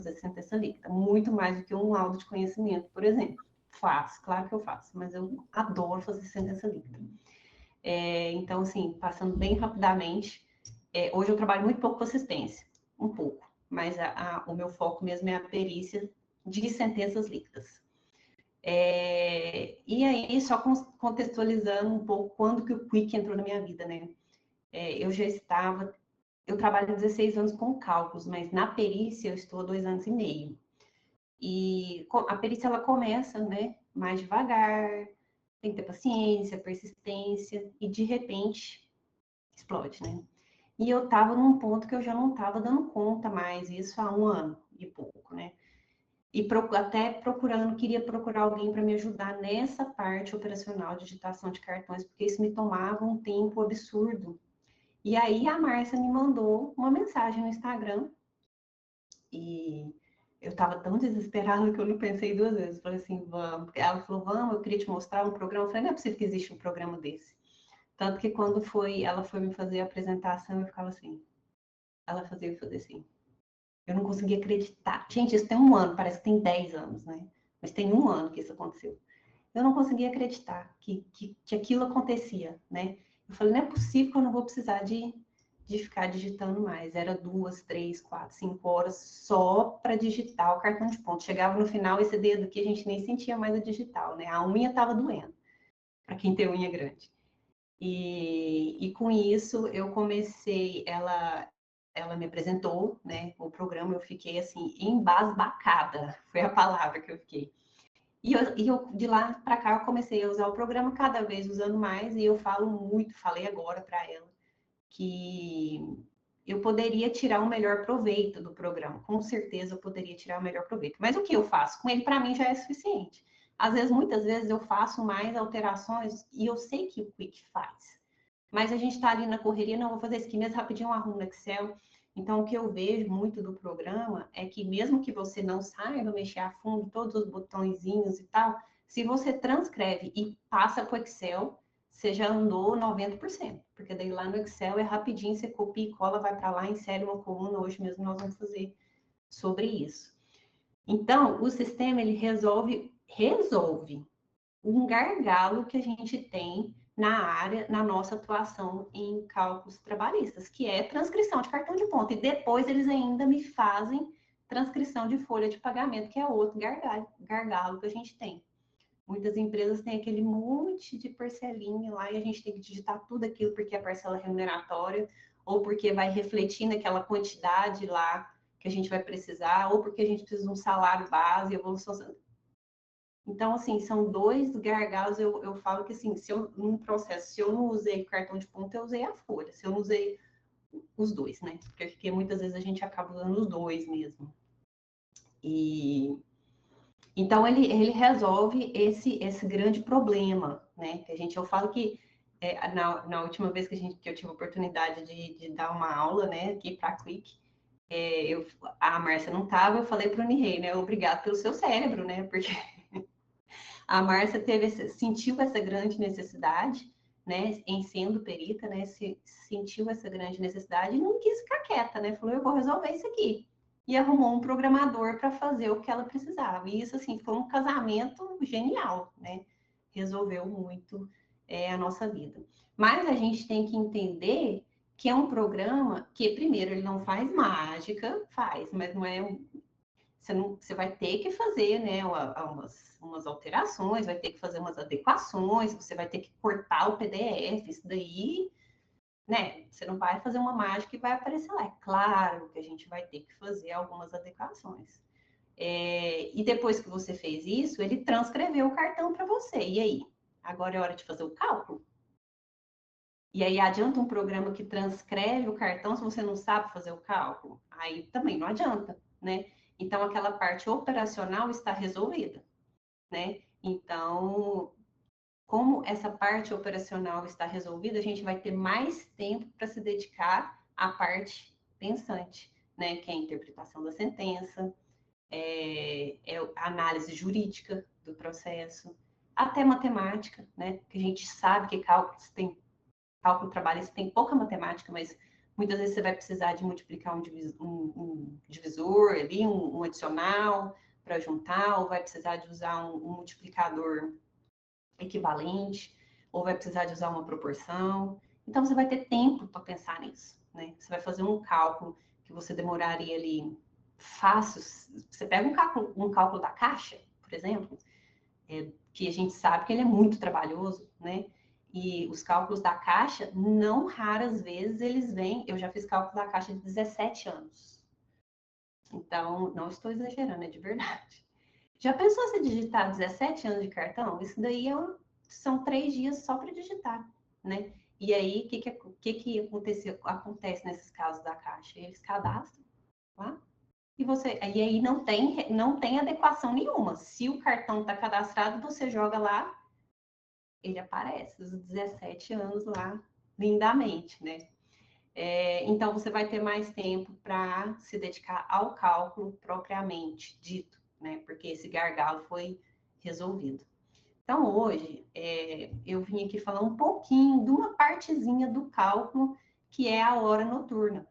fazer sentença líquida, muito mais do que um laudo de conhecimento, por exemplo. Faço, claro que eu faço, mas eu adoro fazer sentença líquida. Então, assim, passando bem rapidamente, hoje eu trabalho muito pouco com assistência, um pouco, mas o meu foco mesmo é a perícia de sentenças líquidas. E aí, só contextualizando um pouco quando que o Quick entrou na minha vida, né? Eu trabalho 16 anos com cálculos, mas na perícia eu estou há 2 anos e meio. E a perícia, ela começa, né, mais devagar, tem que ter paciência, persistência, e de repente, explode, né? E eu estava num ponto que eu já não estava dando conta mais, isso há 1 ano e pouco, né? E até queria procurar alguém para me ajudar nessa parte operacional de digitação de cartões, porque isso me tomava um tempo absurdo. E aí a Márcia me mandou uma mensagem no Instagram, e eu estava tão desesperada que eu não pensei 2 vezes. Falei assim, vamos. Ela falou, vamos, eu queria te mostrar um programa. Eu falei, não é possível que existe um programa desse. Tanto que quando ela foi me fazer a apresentação, eu ficava assim. Ela fazia eu fazer assim. Eu não conseguia acreditar. Gente, isso tem 1 ano, parece que tem 10 anos, né? Mas tem 1 ano que isso aconteceu. Eu não conseguia acreditar que aquilo acontecia, né? Eu falei, não é possível que eu não vou precisar de ficar digitando mais. Era 2, 3, 4, 5 horas só para digitar o cartão de ponto. Chegava no final, esse dedo aqui a gente nem sentia mais a digital, né? A unha estava doendo, para quem tem unha grande. E com isso eu comecei, ela me apresentou, né, o programa, eu fiquei assim, embasbacada, foi a palavra que eu fiquei. E eu de lá para cá, eu comecei a usar o programa cada vez usando mais, e eu falei agora para ela, que eu poderia tirar o melhor proveito do programa. Com certeza eu poderia tirar o melhor proveito. Mas o que eu faço com ele, para mim, já é suficiente. Às vezes, muitas vezes, eu faço mais alterações e eu sei que o Quick faz. Mas a gente está ali na correria, não, vou fazer isso aqui mesmo rapidinho, eu arrumo no Excel. Então, o que eu vejo muito do programa é que mesmo que você não saiba mexer a fundo todos os botõezinhos e tal, se você transcreve e passa para o Excel, você já andou 90%, porque daí lá no Excel é rapidinho, você copia e cola, vai para lá, insere uma coluna, hoje mesmo nós vamos fazer sobre isso. Então, o sistema, ele resolve um gargalo que a gente tem na área, na nossa atuação em cálculos trabalhistas, que é transcrição de cartão de ponto. E depois eles ainda me fazem transcrição de folha de pagamento, que é outro gargalo que a gente tem. Muitas empresas têm aquele monte de parcelinha lá e a gente tem que digitar tudo aquilo porque é parcela remuneratória, ou porque vai refletir naquela quantidade lá que a gente vai precisar, ou porque a gente precisa de um salário base, evolução. Então, assim, são 2 gargalos. Eu falo que, assim, num processo, se eu não usei cartão de ponto, eu usei a folha. Se eu não usei os 2, né? Porque muitas vezes a gente acaba usando os 2 mesmo. Então, ele resolve esse grande problema, né? Que eu falo que na última vez que eu tive a oportunidade de dar uma aula, né, aqui para a Quick, a Márcia não estava, eu falei para o Nihei, né? Obrigado pelo seu cérebro, né? Porque a Márcia sentiu essa grande necessidade, né, em sendo perita, né, sentiu essa grande necessidade e não quis ficar quieta, né, falou, eu vou resolver isso aqui. E arrumou um programador para fazer o que ela precisava. E isso, assim, foi um casamento genial, né, resolveu muito a nossa vida. Mas a gente tem que entender que é um programa que, primeiro, ele não faz mágica, mas não é você vai ter que fazer, né, umas alterações, vai ter que fazer umas adequações, você vai ter que cortar o PDF, isso daí, né, você não vai fazer uma mágica e vai aparecer lá. É claro que a gente vai ter que fazer algumas adequações. E depois que você fez isso, ele transcreveu o cartão para você. E aí? Agora é hora de fazer o cálculo? E aí adianta um programa que transcreve o cartão se você não sabe fazer o cálculo? Aí também não adianta, né? Então, aquela parte operacional está resolvida, né? Então, como essa parte operacional está resolvida, a gente vai ter mais tempo para se dedicar à parte pensante, né? Que é a interpretação da sentença, a análise jurídica do processo, até matemática, né? Que a gente sabe que cálculo trabalhista tem pouca matemática, mas Muitas vezes você vai precisar de multiplicar um divisor ali, um adicional para juntar, ou vai precisar de usar um multiplicador equivalente, ou vai precisar de usar uma proporção. Então, você vai ter tempo para pensar nisso, né? Você vai fazer um cálculo que você demoraria ali fácil. Você pega um cálculo da caixa, por exemplo, que a gente sabe que ele é muito trabalhoso, né? E os cálculos da caixa, não raras vezes eles vêm. Eu já fiz cálculo da caixa de 17 anos. Então, não estou exagerando, é de verdade. Já pensou se digitar 17 anos de cartão? Isso daí são 3 dias só para digitar, né? E aí, o que acontece nesses casos da Caixa? Eles cadastram lá e aí não tem adequação nenhuma. Se o cartão está cadastrado, você joga lá, ele aparece, os 17 anos lá, lindamente, né? Então, você vai ter mais tempo para se dedicar ao cálculo propriamente dito, né? Porque esse gargalo foi resolvido. Então, hoje, eu vim aqui falar um pouquinho de uma partezinha do cálculo, que é a hora noturna,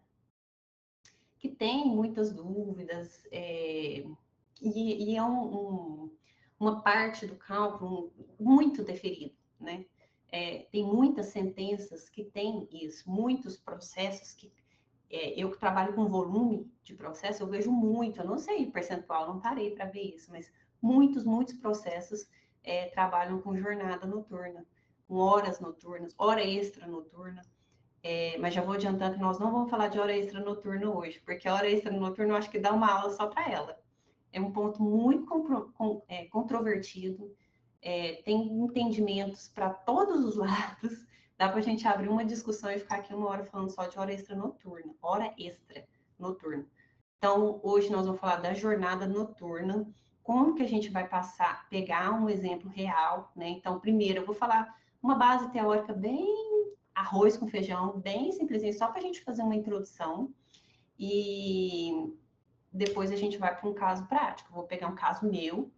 que tem muitas dúvidas, e é uma parte do cálculo muito deferido, né? Tem muitas sentenças que têm isso, muitos processos que eu que trabalho com volume de processo, eu vejo muito, eu não sei percentual, não parei para ver isso, mas muitos processos trabalham com jornada noturna, com horas noturnas, hora extra noturna. Mas já vou adiantando que nós não vamos falar de hora extra noturna hoje, porque a hora extra noturna eu acho que dá uma aula só para ela. É um ponto muito controvertido, tem entendimentos para todos os lados. Dá para a gente abrir uma discussão e ficar aqui uma hora falando só de hora extra noturna. Hora extra noturna. Então, hoje nós vamos falar da jornada noturna, como que a gente vai pegar um exemplo real, né? Então, primeiro eu vou falar uma base teórica bem arroz com feijão, bem simplesinho, só para a gente fazer uma introdução. E depois a gente vai para um caso prático. Eu vou pegar um caso meu.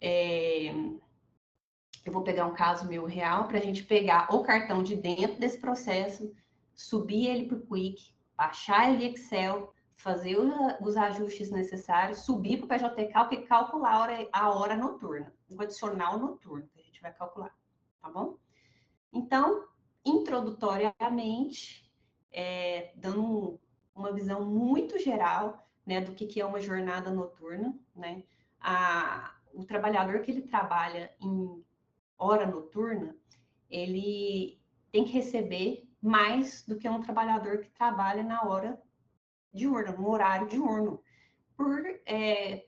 Eu vou pegar um caso meu real para a gente pegar o cartão de dentro desse processo, subir ele para o Quick, baixar ele Excel, fazer os ajustes necessários, subir para o PJK e calcular a hora noturna, o adicional noturno que a gente vai calcular, tá bom? Então, introdutoriamente, dando uma visão muito geral, né, do que é uma jornada noturna, né? O trabalhador que ele trabalha em hora noturna, ele tem que receber mais do que um trabalhador que trabalha na hora diurna, no horário diurno, por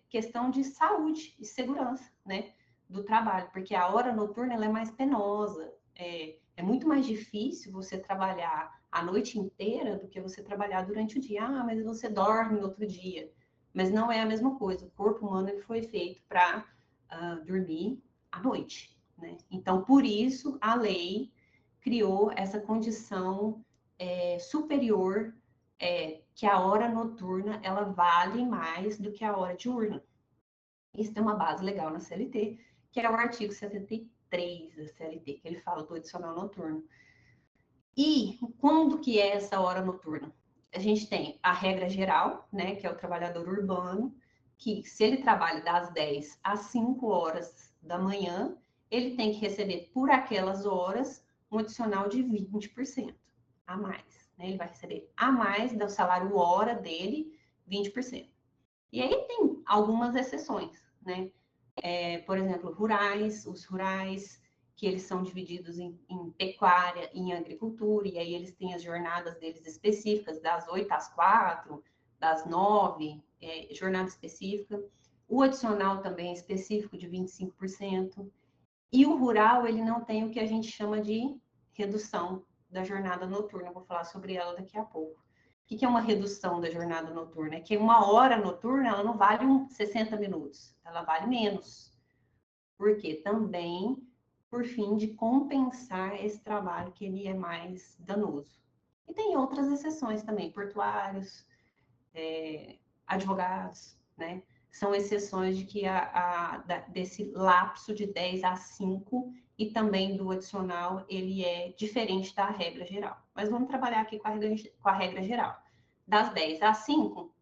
questão de saúde e segurança, né, do trabalho, porque a hora noturna ela é mais penosa, é muito mais difícil você trabalhar a noite inteira do que você trabalhar durante o dia. Ah, mas você dorme no outro dia. Mas não é a mesma coisa. O corpo humano ele foi feito para dormir à noite, né? Então, por isso, a lei criou essa condição superior, que a hora noturna ela vale mais do que a hora diurna. Isso tem uma base legal na CLT, que é o artigo 73 da CLT, que ele fala do adicional noturno. E quando que é essa hora noturna? A gente tem a regra geral, né, que é o trabalhador urbano, que se ele trabalha das 10 às 5 horas da manhã, ele tem que receber por aquelas horas um adicional de 20% a mais, né? Ele vai receber a mais do salário hora dele, 20%. E aí tem algumas exceções, né? Por exemplo, os rurais, que eles são divididos em pecuária, em agricultura, e aí eles têm as jornadas deles específicas, das 8 às 4, das 9, jornada específica. O adicional também é específico de 25%. E o rural, ele não tem o que a gente chama de redução da jornada noturna. Eu vou falar sobre ela daqui a pouco. O que é uma redução da jornada noturna? É que uma hora noturna, ela não vale 60 minutos, ela vale menos. Porque também, por fim, de compensar esse trabalho que ele é mais danoso. E tem outras exceções também, portuários, advogados, né? São exceções de que desse lapso de 10 a 5, e também do adicional, ele é diferente da regra geral. Mas vamos trabalhar aqui com a regra geral. Das 10 às 5,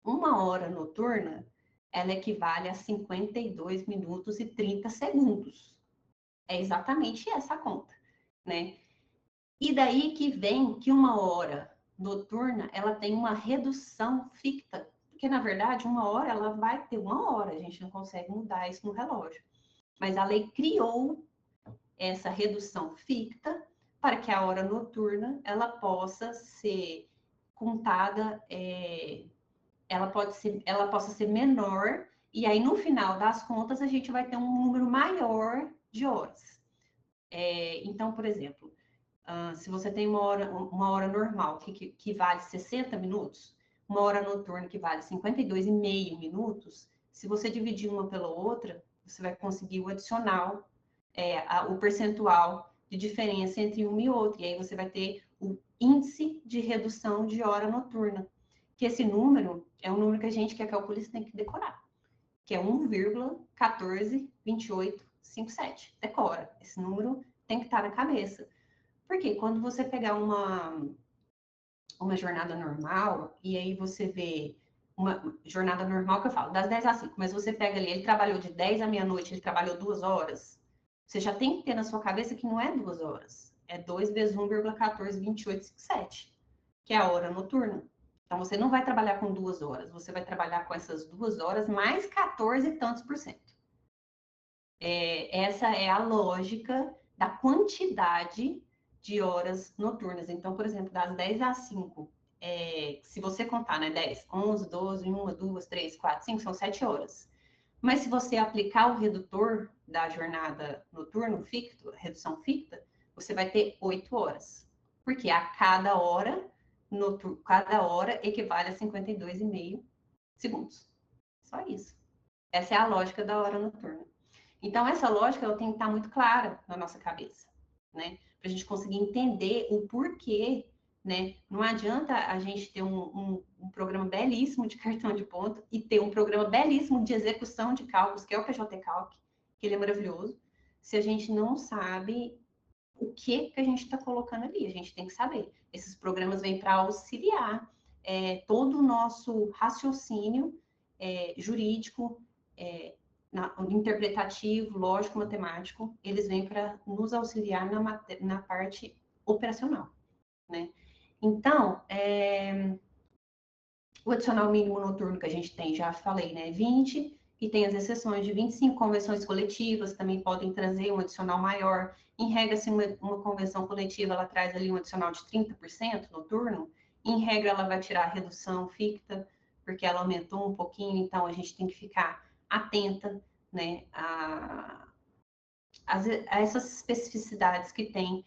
uma hora noturna, ela equivale a 52 minutos e 30 segundos. É exatamente essa a conta, né? E daí que vem que uma hora noturna, ela tem uma redução ficta, porque na verdade uma hora ela vai ter uma hora, a gente não consegue mudar isso no relógio. Mas a lei criou essa redução ficta para que a hora noturna ela possa ser contada, ela possa ser menor, e aí no final das contas a gente vai ter um número maior de horas. Então, por exemplo, se você tem uma hora normal que vale 60 minutos, uma hora noturna que vale 52,5 minutos, se você dividir uma pela outra, você vai conseguir o adicional, o percentual de diferença entre uma e outra. E aí você vai ter o índice de redução de hora noturna. Que esse número é um número que a gente, que é calculista, tem que decorar. Que é 1,142857. Decora. Esse número tem que estar na cabeça. Porque quando você pegar uma jornada normal, e aí você vê uma jornada normal que eu falo, das 10 às 5, mas você pega ali, ele trabalhou de 10 à meia-noite, ele trabalhou 2 horas, você já tem que ter na sua cabeça que não é 2 horas, é 2 vezes 1,142857, que é a hora noturna. Então, você não vai trabalhar com 2 horas, você vai trabalhar com essas 2 horas mais 14 e tantos por cento. Essa é a lógica da quantidade de horas noturnas. Então, por exemplo, das 10 às 5, se você contar, né, 10, 11, 12, 1, 2, 3, 4, 5, são 7 horas. Mas se você aplicar o redutor da jornada noturna, redução ficta, você vai ter 8 horas. Porque a cada hora equivale a 52,5 segundos. Só isso. Essa é a lógica da hora noturna. Então, essa lógica ela tem que estar muito clara na nossa cabeça, né? Para a gente conseguir entender o porquê, né? Não adianta a gente ter um programa belíssimo de cartão de ponto e ter um programa belíssimo de execução de cálculos, que é o PJ Calc, que ele é maravilhoso, se a gente não sabe o que a gente está colocando ali. A gente tem que saber. Esses programas vêm para auxiliar todo o nosso raciocínio jurídico, interpretativo, lógico, matemático, eles vêm para nos auxiliar na parte operacional, né? Então, o adicional mínimo noturno que a gente tem, já falei, né? 20, e tem as exceções de 25 convenções coletivas, também podem trazer um adicional maior. Em regra, se uma convenção coletiva, ela traz ali um adicional de 30% noturno, em regra, ela vai tirar a redução ficta, porque ela aumentou um pouquinho, então a gente tem que ficar atenta, né, a essas especificidades que tem,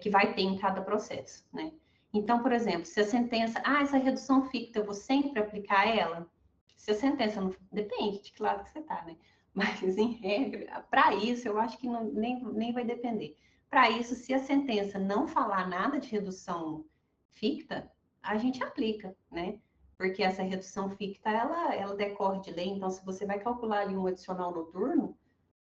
que vai ter em cada processo, né? Então, por exemplo, se a sentença, essa redução ficta, eu vou sempre aplicar ela? Se a sentença não, depende de que lado que você está, né? Mas, em regra, para isso, eu acho que nem vai depender. Para isso, se a sentença não falar nada de redução ficta, a gente aplica, né? Porque essa redução ficta, ela decorre de lei, então, se você vai calcular ali um adicional noturno,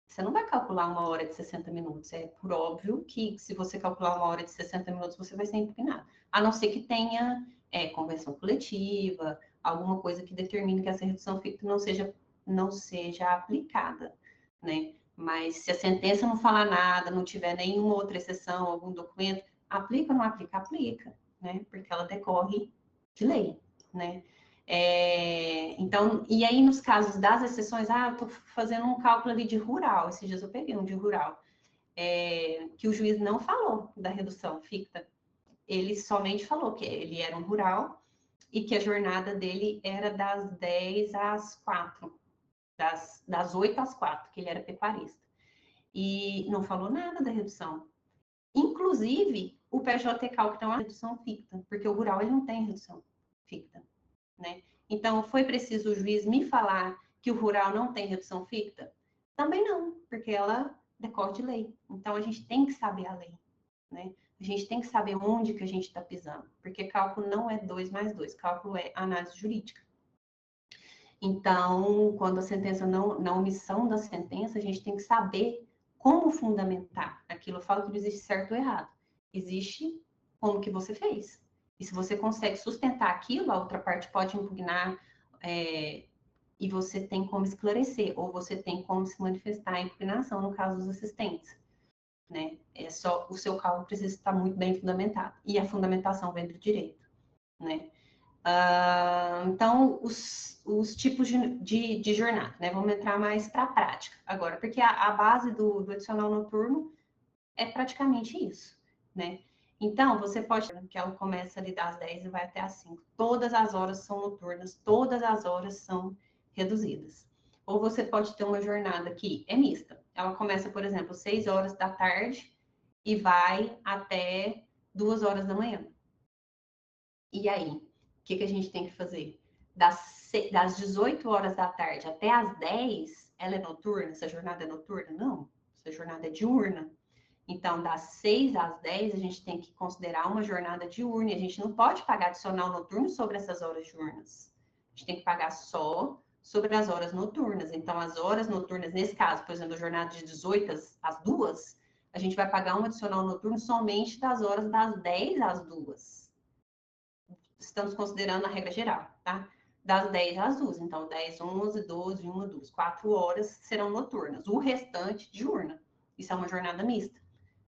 você não vai calcular uma hora de 60 minutos. É por óbvio que se você calcular uma hora de 60 minutos, você vai ser impugnado. A não ser que tenha convenção coletiva, alguma coisa que determine que essa redução ficta não seja aplicada, né? Mas se a sentença não falar nada, não tiver nenhuma outra exceção, algum documento, aplica ou não aplica? Aplica, né? Porque ela decorre de lei, né? Então, e aí nos casos das exceções, eu estou fazendo um cálculo ali de rural, esses dias eu peguei um de rural, que o juiz não falou da redução ficta, ele somente falou que ele era um rural e que a jornada dele era das 10 às 4, das 8 às 4, que ele era pecuarista. E não falou nada da redução. Inclusive, o PJ-Cal que tem uma redução ficta, porque o rural ele não tem redução ficta, né? Então, foi preciso o juiz me falar que o rural não tem redução ficta? Também não, porque ela decorre de lei. Então, a gente tem que saber a lei, né? A gente tem que saber onde que a gente está pisando, porque cálculo não é 2 mais 2, cálculo é análise jurídica. Então, quando a sentença na omissão da sentença, a gente tem que saber como fundamentar aquilo. Eu falo que não existe certo ou errado. Existe como que você fez. E se você consegue sustentar aquilo, a outra parte pode impugnar, e você tem como esclarecer, ou você tem como se manifestar a impugnação no caso dos assistentes, né? É só o seu cálculo precisa estar muito bem fundamentado. E a fundamentação vem do direito, né? Então, os tipos de jornada, né? Vamos entrar mais para a prática agora, porque a base do adicional noturno é praticamente isso, né? Então, você pode, que ela começa ali das 10 e vai até as 5. Todas as horas são noturnas, todas as horas são reduzidas. Ou você pode ter uma jornada que é mista. Ela começa, por exemplo, 6 horas da tarde e vai até 2 horas da manhã. E aí, o que a gente tem que fazer? Das 18 horas da tarde até as 10, ela é noturna? Essa jornada é noturna? Não, essa jornada é diurna. Então, das 6 às 10, a gente tem que considerar uma jornada diurna. E a gente não pode pagar adicional noturno sobre essas horas diurnas. A gente tem que pagar só sobre as horas noturnas. Então, as horas noturnas, nesse caso, por exemplo, a jornada de 18 às 2, a gente vai pagar um adicional noturno somente das horas das 10 às 2. Estamos considerando a regra geral, tá? Das 10 às 2. Então, 10, 11, 12, 1, 2. 4 horas serão noturnas. O restante, diurna. Isso é uma jornada mista,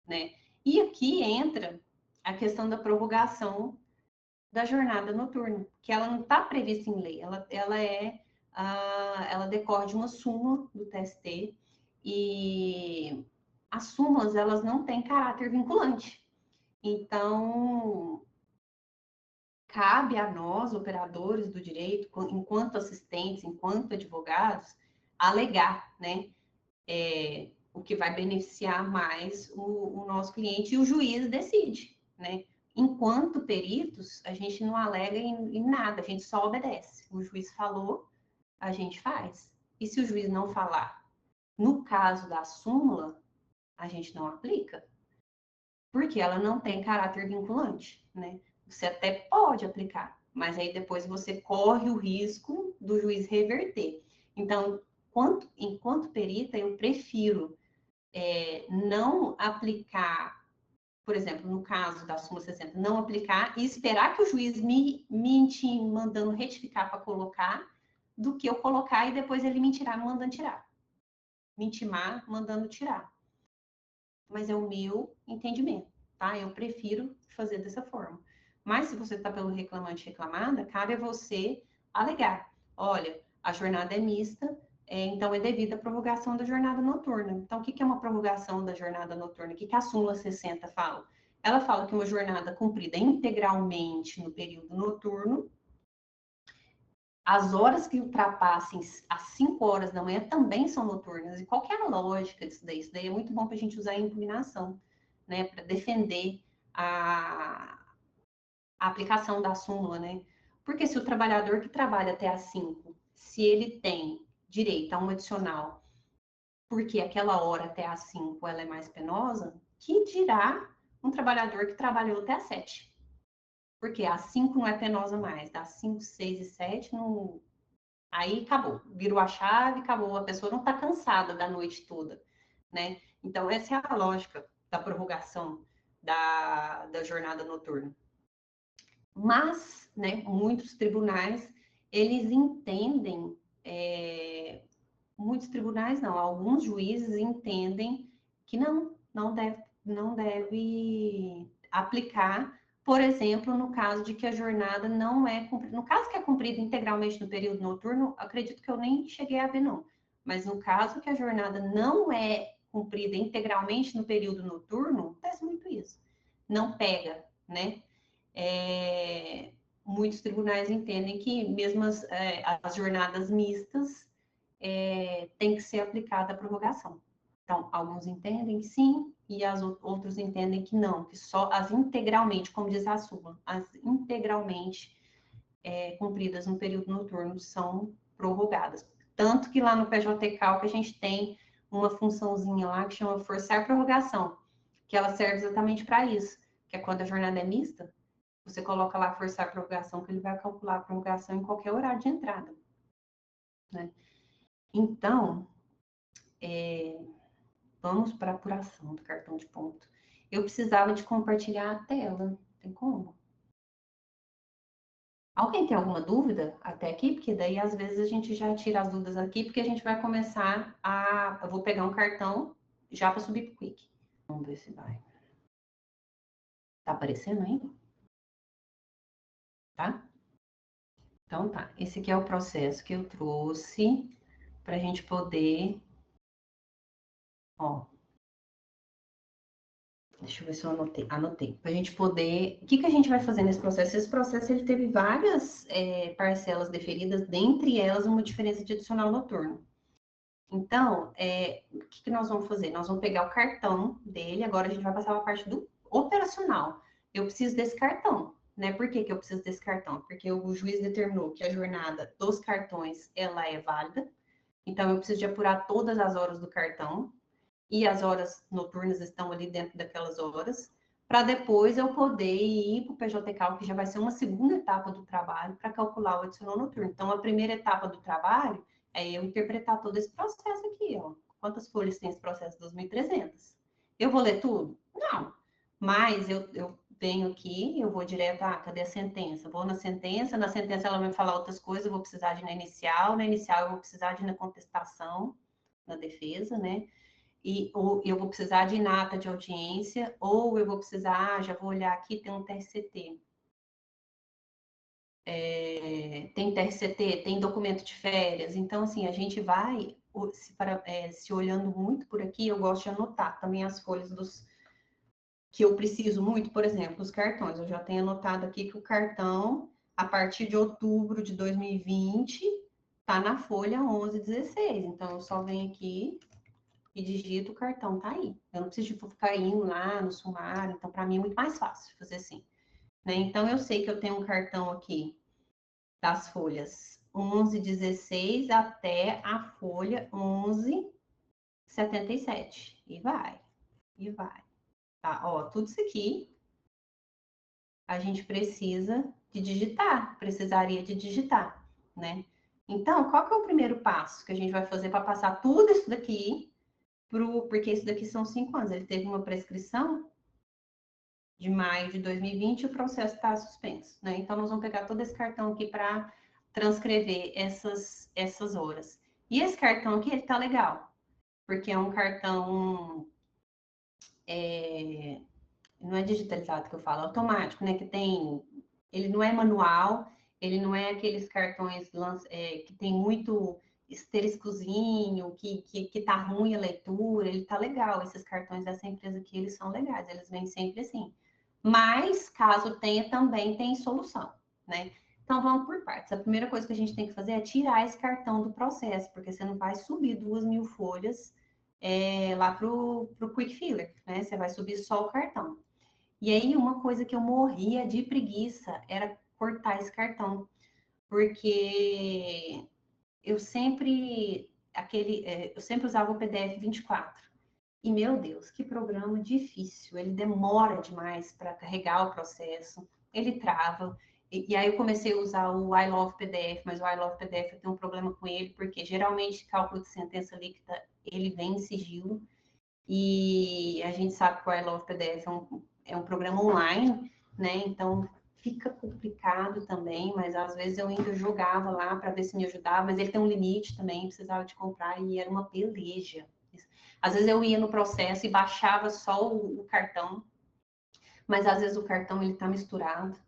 né? E aqui entra a questão da prorrogação da jornada noturna, que ela não está prevista em lei. Ela decorre de uma súmula do TST e as súmulas, elas não têm caráter vinculante. Então, cabe a nós, operadores do direito, enquanto assistentes, enquanto advogados, alegar, né, o que vai beneficiar mais o nosso cliente, e o juiz decide, né? Enquanto peritos, a gente não alega em nada, a gente só obedece. O juiz falou, a gente faz. E se o juiz não falar? No caso da súmula, a gente não aplica, porque ela não tem caráter vinculante, né? Você até pode aplicar, mas aí depois você corre o risco do juiz reverter. Então, enquanto perita, eu prefiro não aplicar, por exemplo, no caso da súmula 60, não aplicar e esperar que o juiz me intime mandando retificar para colocar, do que eu colocar e depois ele me tirar mandando tirar. Me intimar mandando tirar. Mas é o meu entendimento, tá? Eu prefiro fazer dessa forma. Mas se você está pelo reclamante reclamada, cabe a você alegar. Olha, a jornada é mista, então é devida a prorrogação da jornada noturna. Então, o que é uma prorrogação da jornada noturna? O que a súmula 60 fala? Ela fala que uma jornada cumprida integralmente no período noturno, as horas que ultrapassem as 5 horas da manhã também são noturnas. E qual que é a lógica disso daí? Isso daí é muito bom para a gente usar a impugnação, né? Para defender a aplicação da súmula, né? Porque se o trabalhador que trabalha até às 5, se ele tem direito a um adicional, porque aquela hora até às 5 ela é mais penosa, que dirá um trabalhador que trabalhou até às 7? Porque às 5 não é penosa mais, das 5, 6 e 7 não. Aí acabou, virou a chave, acabou. A pessoa não está cansada da noite toda, né? Então, essa é a lógica da prorrogação da jornada noturna. Mas, né, muitos tribunais, eles entendem, muitos tribunais não, alguns juízes entendem que não deve aplicar, por exemplo, no caso de que a jornada não é cumprida. No caso que é cumprida integralmente no período noturno, acredito que eu nem cheguei a ver, não. Mas no caso que a jornada não é cumprida integralmente no período noturno, acontece muito isso. Não pega, né? Muitos tribunais entendem que mesmo as jornadas mistas tem que ser aplicada a prorrogação. Então, alguns entendem que sim, e outros entendem que não, que só as integralmente, como diz a súmula, as integralmente cumpridas no período noturno são prorrogadas. Tanto que lá no PJT-Cal que a gente tem uma funçãozinha lá que chama forçar prorrogação, que ela serve exatamente para isso, que é quando a jornada é mista, você coloca lá forçar prorrogação, que ele vai calcular a prorrogação em qualquer horário de entrada, né? Então, Vamos para a apuração do cartão de ponto. Eu precisava de compartilhar a tela. Tem como? Alguém tem alguma dúvida até aqui? Porque daí, às vezes, a gente já tira as dúvidas aqui, porque a gente vai começar a... Eu vou pegar um cartão já para subir para o Quick. Vamos ver se vai. Tá aparecendo ainda? Tá? Então tá. Esse aqui é o processo que eu trouxe para a gente poder... Ó, deixa eu ver se eu anotei. Para a gente poder... O que que a gente vai fazer nesse processo? Esse processo, ele teve várias parcelas deferidas, dentre elas uma diferença de adicional noturno. Então, o que que nós vamos fazer? Nós vamos pegar o cartão dele, agora a gente vai passar para a parte do operacional. Eu preciso desse cartão, né? Por que que eu preciso desse cartão? Porque o juiz determinou que a jornada dos cartões, ela é válida. Então, eu preciso de apurar todas as horas do cartão, e as horas noturnas estão ali dentro daquelas horas, para depois eu poder ir para o PJCal, que já vai ser uma segunda etapa do trabalho, para calcular o adicional noturno. Então, a primeira etapa do trabalho é eu interpretar todo esse processo aqui, ó. Quantas folhas tem esse processo? 2.300. Eu vou ler tudo? Não. Mas eu venho aqui, eu vou direto, cadê a sentença? Vou na sentença ela vai falar outras coisas, eu vou precisar de na inicial eu vou precisar de na contestação, na defesa, né? Ou eu vou precisar de nata de audiência, ou eu vou precisar, já vou olhar aqui, tem um TRCT. Tem TRCT, tem documento de férias. Então, assim, a gente vai se olhando muito por aqui, eu gosto de anotar também as folhas que eu preciso muito, por exemplo, os cartões. Eu já tenho anotado aqui que o cartão, a partir de outubro de 2020, está na folha 1116. Então, eu só venho aqui e digito o cartão, tá aí. Eu não preciso ficar indo lá no sumário, então para mim é muito mais fácil fazer assim, né? Então eu sei que eu tenho um cartão aqui das folhas 1116 até a folha 1177 e vai. Tá, ó, tudo isso aqui a gente precisa de digitar, precisaria de digitar, né? Então, qual que é o primeiro passo que a gente vai fazer para passar tudo isso daqui porque isso daqui são 5 anos. Ele teve uma prescrição de maio de 2020 e o processo está suspenso, né? Então, nós vamos pegar todo esse cartão aqui para transcrever essas horas. E esse cartão aqui, ele tá legal, porque é um cartão, não é digitalizado que eu falo, automático, né? Ele não é manual, ele não é aqueles cartões que tem muito esteriscozinho, que tá ruim a leitura, ele tá legal. Esses cartões dessa empresa aqui, eles são legais, eles vêm sempre assim. Mas, caso tenha, também tem solução, né? Então, vamos por partes. A primeira coisa que a gente tem que fazer é tirar esse cartão do processo, porque você não vai subir 2.000 folhas lá pro Quick Filler, né? Você vai subir só o cartão. E aí, uma coisa que eu morria de preguiça era cortar esse cartão, porque eu sempre usava o PDF 24. E, meu Deus, que programa difícil. Ele demora demais para carregar o processo, ele trava. E aí eu comecei a usar o I Love PDF, mas o I Love PDF eu tenho um problema com ele, porque geralmente cálculo de sentença líquida, ele vem em sigilo. E a gente sabe que o I Love PDF é um programa online, né? Então fica complicado também, mas às vezes eu ainda jogava lá para ver se me ajudava, mas ele tem um limite também, precisava de comprar e era uma peleja. Às vezes eu ia no processo e baixava só o cartão, mas às vezes o cartão ele tá misturado.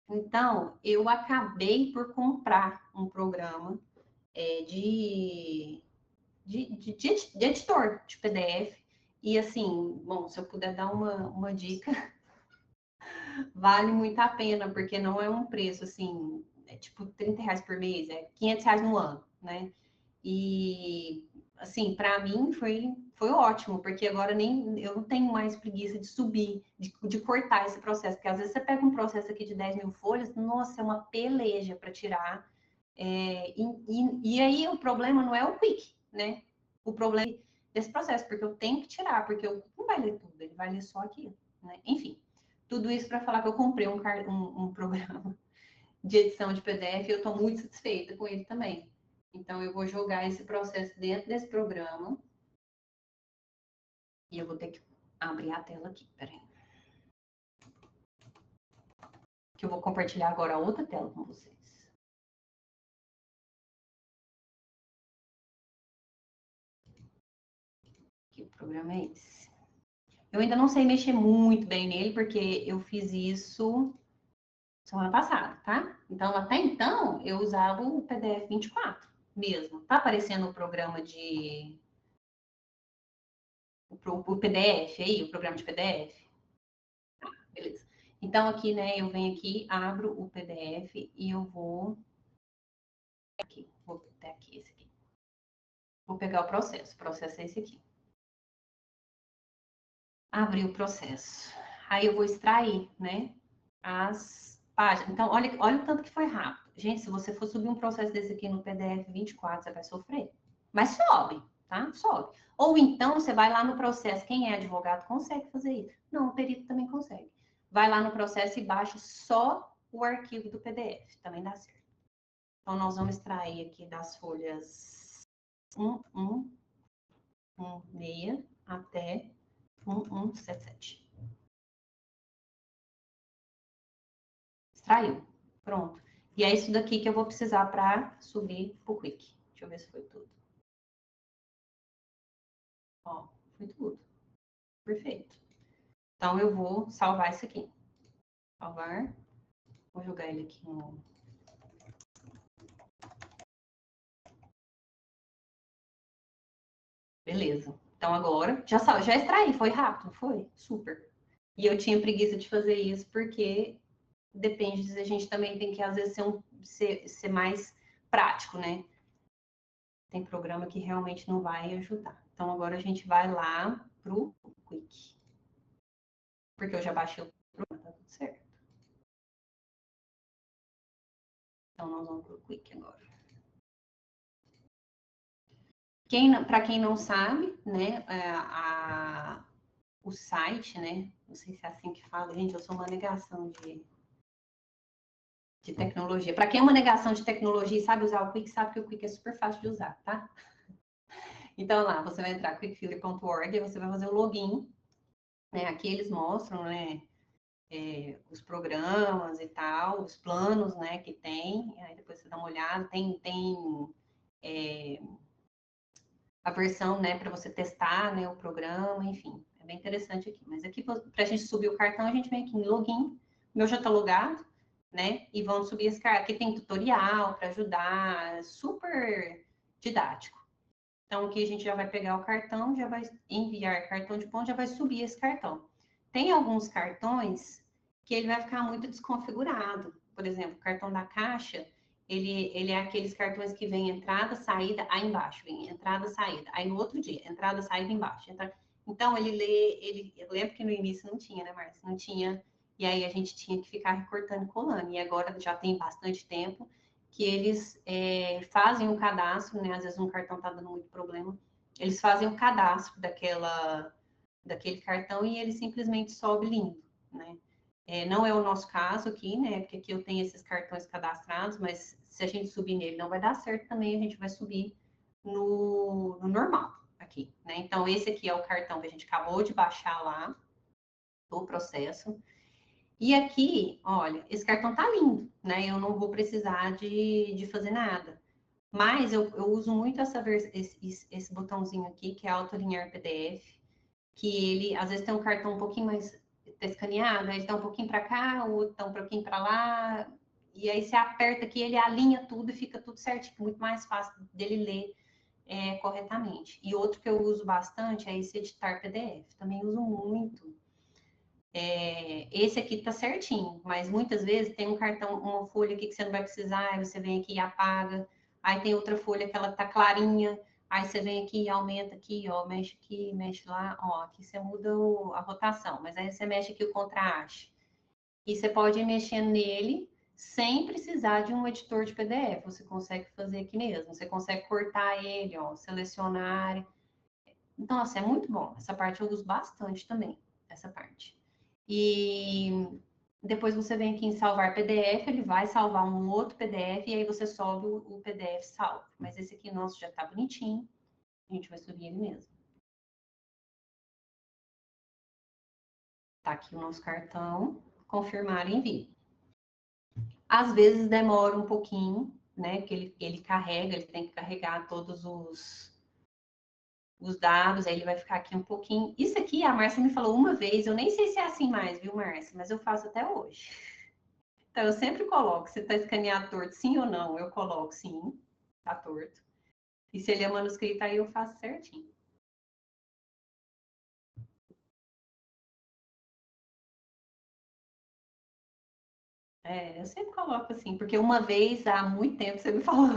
Então eu acabei por comprar um programa de editor de PDF. E assim, bom, se eu puder dar uma dica, vale muito a pena, porque não é um preço assim, é tipo R$ 30 por mês, é R$ 500 no ano, né? E assim, para mim foi ótimo, porque agora eu não tenho mais preguiça de subir, de cortar esse processo, porque às vezes você pega um processo aqui de 10.000 folhas, nossa, é uma peleja para tirar. E aí o problema não é o Quick, né? O problema é desse processo, porque eu tenho que tirar, porque eu não vai ler tudo, ele vai ler só aquilo, né? Enfim, tudo isso para falar que eu comprei um programa de edição de PDF e eu estou muito satisfeita com ele também. Então, eu vou jogar esse processo dentro desse programa E eu vou ter que abrir a tela aqui, peraí. Que eu vou compartilhar agora a outra tela com vocês. Que programa é esse? Eu ainda não sei mexer muito bem nele, porque eu fiz isso semana passada, tá? Então, até então, eu usava o PDF 24 mesmo. Tá aparecendo o programa de... O PDF aí, o programa de PDF? Beleza. Então, aqui, né, eu venho aqui, abro o PDF e eu vou... Aqui, vou até aqui, esse aqui. Vou pegar o processo. O processo é esse aqui. Abrir o processo. Aí eu vou extrair, né, as páginas. Então, olha o tanto que foi rápido. Gente, se você for subir um processo desse aqui no PDF 24, você vai sofrer. Mas sobe, tá? Sobe. Ou então, você vai lá no processo. Quem é advogado consegue fazer isso. Não, o perito também consegue. Vai lá no processo e baixa só o arquivo do PDF. Também dá certo. Então, nós vamos extrair aqui das folhas 1116 até 1177. Extraiu. Pronto. E é isso daqui que eu vou precisar para subir para o Quick. Deixa eu ver se foi tudo. Ó, foi tudo. Perfeito. Então, eu vou salvar isso aqui. Salvar. Vou jogar ele aqui no... Beleza. Então, agora, já extraí. Foi rápido, foi? Super. E eu tinha preguiça de fazer isso porque depende de a gente também tem que, às vezes, ser mais prático, né? Tem programa que realmente não vai ajudar. Então, agora a gente vai lá pro Quick. Porque eu já baixei o programa, tá tudo certo. Então, nós vamos pro Quick agora. Para quem não sabe, né, o site, né, não sei se é assim que fala, gente, eu sou uma negação de tecnologia. Para quem é uma negação de tecnologia e sabe usar o Quick, sabe que o Quick é super fácil de usar, tá? Então, lá, você vai entrar quickfiller.org e você vai fazer o login, né, aqui eles mostram, né, os programas e tal, os planos, né, que tem, aí depois você dá uma olhada, tem a versão, né, para você testar, né, o programa, enfim, é bem interessante aqui. Mas aqui, para a gente subir o cartão, a gente vem aqui em login, o meu já está logado, né, e vamos subir esse cartão. Aqui tem tutorial para ajudar, super didático. Então, aqui a gente já vai pegar o cartão, já vai enviar cartão de ponto, já vai subir esse cartão. Tem alguns cartões que ele vai ficar muito desconfigurado. Por exemplo, o cartão da Caixa, ele é aqueles cartões que vem entrada, saída, aí embaixo, vem entrada, saída. Aí no outro dia, entrada, saída, embaixo. Então, eu lembro que no início não tinha, né, Márcia? Não tinha, e aí a gente tinha que ficar recortando e colando. E agora já tem bastante tempo que eles fazem o cadastro, né? Às vezes um cartão tá dando muito problema. Eles fazem o cadastro daquele cartão e ele simplesmente sobe limpo, né? Não é o nosso caso aqui, né? Porque aqui eu tenho esses cartões cadastrados, mas se a gente subir nele não vai dar certo também, a gente vai subir no normal aqui, né? Então, esse aqui é o cartão que a gente acabou de baixar lá do processo. E aqui, olha, esse cartão tá lindo, né? Eu não vou precisar de fazer nada. Mas eu uso muito esse botãozinho aqui, que é autoalinhar PDF, que ele, às vezes, tem um cartão um pouquinho mais escaneado, aí ele tá um pouquinho para cá, o outro tá um pouquinho para lá, e aí você aperta aqui, ele alinha tudo e fica tudo certinho, muito mais fácil dele ler corretamente. E outro que eu uso bastante é esse editar PDF, também uso muito. Esse aqui tá certinho, mas muitas vezes tem um cartão, uma folha aqui que você não vai precisar, aí você vem aqui e apaga, aí tem outra folha que ela tá clarinha, aí você vem aqui e aumenta aqui, ó, aqui, mexe lá, ó, aqui você muda a rotação, mas aí você mexe aqui o contraste. E você pode ir mexendo nele sem precisar de um editor de PDF, você consegue fazer aqui mesmo, você consegue cortar ele, ó, selecionar. Então, assim, é muito bom, essa parte eu uso bastante também, essa parte. E depois você vem aqui em salvar PDF, ele vai salvar um outro PDF e aí você sobe o PDF salvo. Mas esse aqui nosso já tá bonitinho, a gente vai subir ele mesmo. Tá aqui o nosso cartão, confirmar envio. Às vezes demora um pouquinho, né? Que ele carrega, ele tem que carregar todos os dados, aí ele vai ficar aqui um pouquinho. Isso aqui a Márcia me falou uma vez, eu nem sei se é assim mais, viu, Márcia? Mas eu faço até hoje. Então, eu sempre coloco, se tá escaneado torto, sim ou não, eu coloco sim, tá torto. E se ele é manuscrito, aí eu faço certinho. É, eu sempre coloco assim, porque uma vez, há muito tempo, você me falou.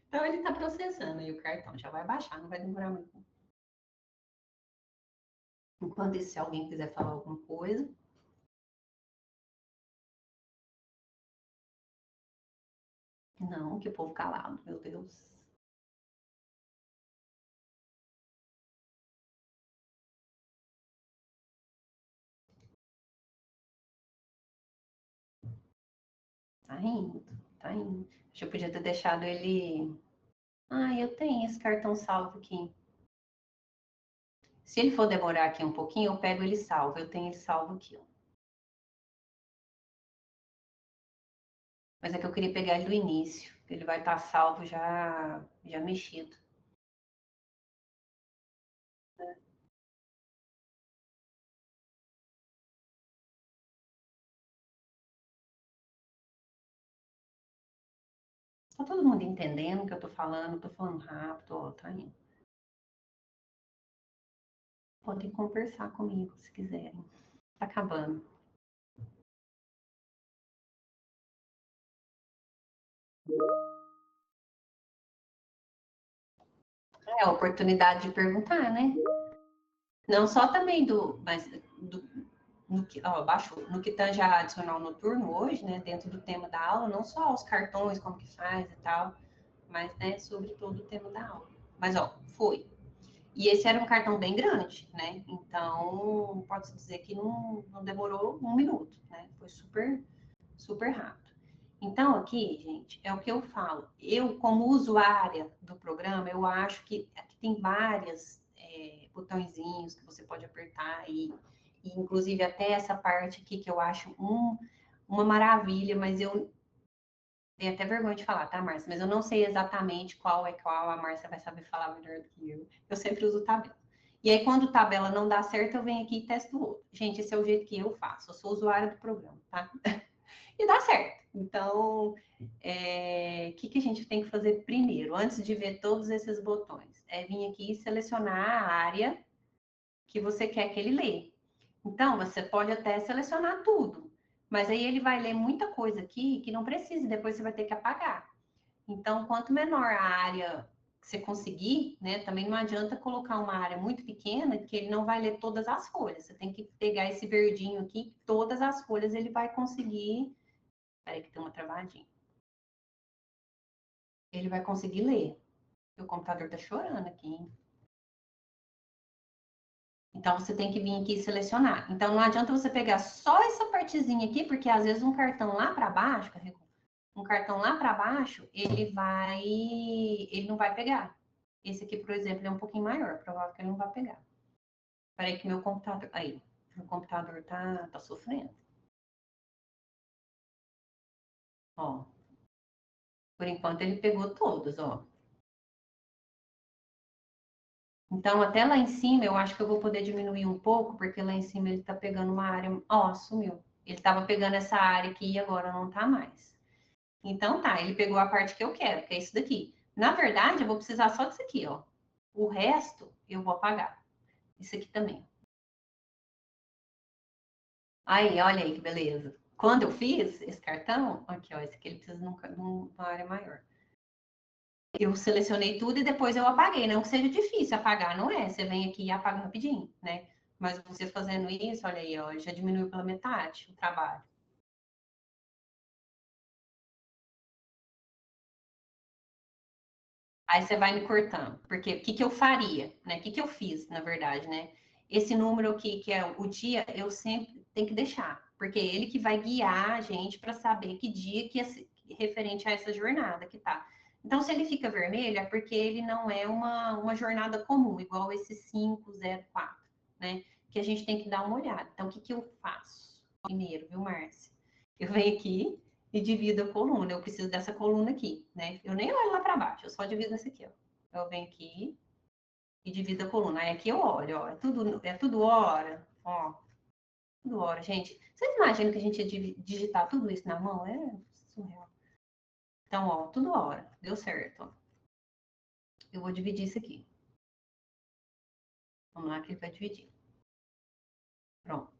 Então, ele tá processando aí o cartão, já vai baixar, não vai demorar muito. Enquanto isso, se alguém quiser falar alguma coisa. Não, que povo calado, meu Deus. Tá indo, tá indo. Acho que eu podia ter deixado ele. Ah, eu tenho esse cartão salvo aqui. Se ele for demorar aqui um pouquinho, eu pego ele salvo. Eu tenho ele salvo aqui, ó. Mas é que eu queria pegar ele do início. Ele vai estar salvo já mexido. Tá todo mundo entendendo o que eu tô falando? Tô falando rápido, ó, tá indo. Podem conversar comigo se quiserem. Tá acabando. É a oportunidade de perguntar, né? Não só também mas no que, ó, baixou, no que tange a adicional noturno hoje, né, dentro do tema da aula, não só os cartões, como que faz e tal, mas, né, sobre todo o tema da aula. Mas, ó, foi. E esse era um cartão bem grande, né? Então, pode-se dizer que não demorou um minuto, né? Foi super, super rápido. Então, aqui, gente, é o que eu falo. Eu, como usuária do programa, eu acho que aqui tem várias botõezinhos que você pode apertar e inclusive até essa parte aqui que eu acho uma maravilha, mas eu tenho até vergonha de falar, tá, Márcia? Mas eu não sei exatamente qual é qual, a Márcia vai saber falar melhor do que eu. Eu sempre uso tabela. E aí, quando tabela não dá certo, eu venho aqui e testo o outro. Gente, esse é o jeito que eu faço. Eu sou usuária do programa, tá? E dá certo. Então, o que a gente tem que fazer primeiro, antes de ver todos esses botões? É vir aqui e selecionar a área que você quer que ele lê. Então, você pode até selecionar tudo, mas aí ele vai ler muita coisa aqui que não precisa, e depois você vai ter que apagar. Então, quanto menor a área que você conseguir, né, também não adianta colocar uma área muito pequena que ele não vai ler todas as folhas. Você tem que pegar esse verdinho aqui, todas as folhas ele vai conseguir. Peraí que tem uma travadinha. Ele vai conseguir ler. O computador tá chorando aqui, hein? Então, você tem que vir aqui e selecionar. Então, não adianta você pegar só essa partezinha aqui, porque às vezes um cartão lá para baixo, um cartão lá para baixo, ele não vai pegar. Esse aqui, por exemplo, é um pouquinho maior, provável que ele não vai pegar. Peraí que meu computador, aí, meu computador tá sofrendo. Ó, por enquanto ele pegou todos, ó. Então, até lá em cima, eu acho que eu vou poder diminuir um pouco, porque lá em cima ele tá pegando uma área. Ó, sumiu. Ele tava pegando essa área aqui e agora não tá mais. Então, tá, ele pegou a parte que eu quero, que é isso daqui. Na verdade, eu vou precisar só disso aqui, ó. O resto eu vou apagar. Isso aqui também. Aí, olha aí que beleza. Quando eu fiz esse cartão, aqui, ó, esse aqui ele precisa de uma área maior. Eu selecionei tudo e depois eu apaguei. Não que seja difícil apagar, não é? Você vem aqui e apaga rapidinho, né? Mas você fazendo isso, olha aí, ó, já diminuiu pela metade o trabalho. Aí você vai me cortando. Porque o que, que eu faria, né? O que, que eu fiz, na verdade, né? Esse número aqui, que é o dia, eu sempre tenho que deixar. Porque é ele que vai guiar a gente para saber que dia que é referente a essa jornada que tá. Então, se ele fica vermelho, é porque ele não é uma jornada comum, igual esse 504, né? que a gente tem que dar uma olhada. Então, o que eu faço? Primeiro, viu, Márcia? Eu venho aqui e divido a coluna. Eu preciso dessa coluna aqui, né? Eu nem olho lá para baixo, eu só divido nessa aqui, ó. Eu venho aqui e divido a coluna. Aí aqui eu olho, ó. É tudo hora, ó. Tudo hora, gente. Vocês imaginam que a gente ia digitar tudo isso na mão? É surreal. Então, ó, tudo hora. Deu certo, ó. Eu vou dividir isso aqui. Vamos lá que ele vai dividir. Pronto.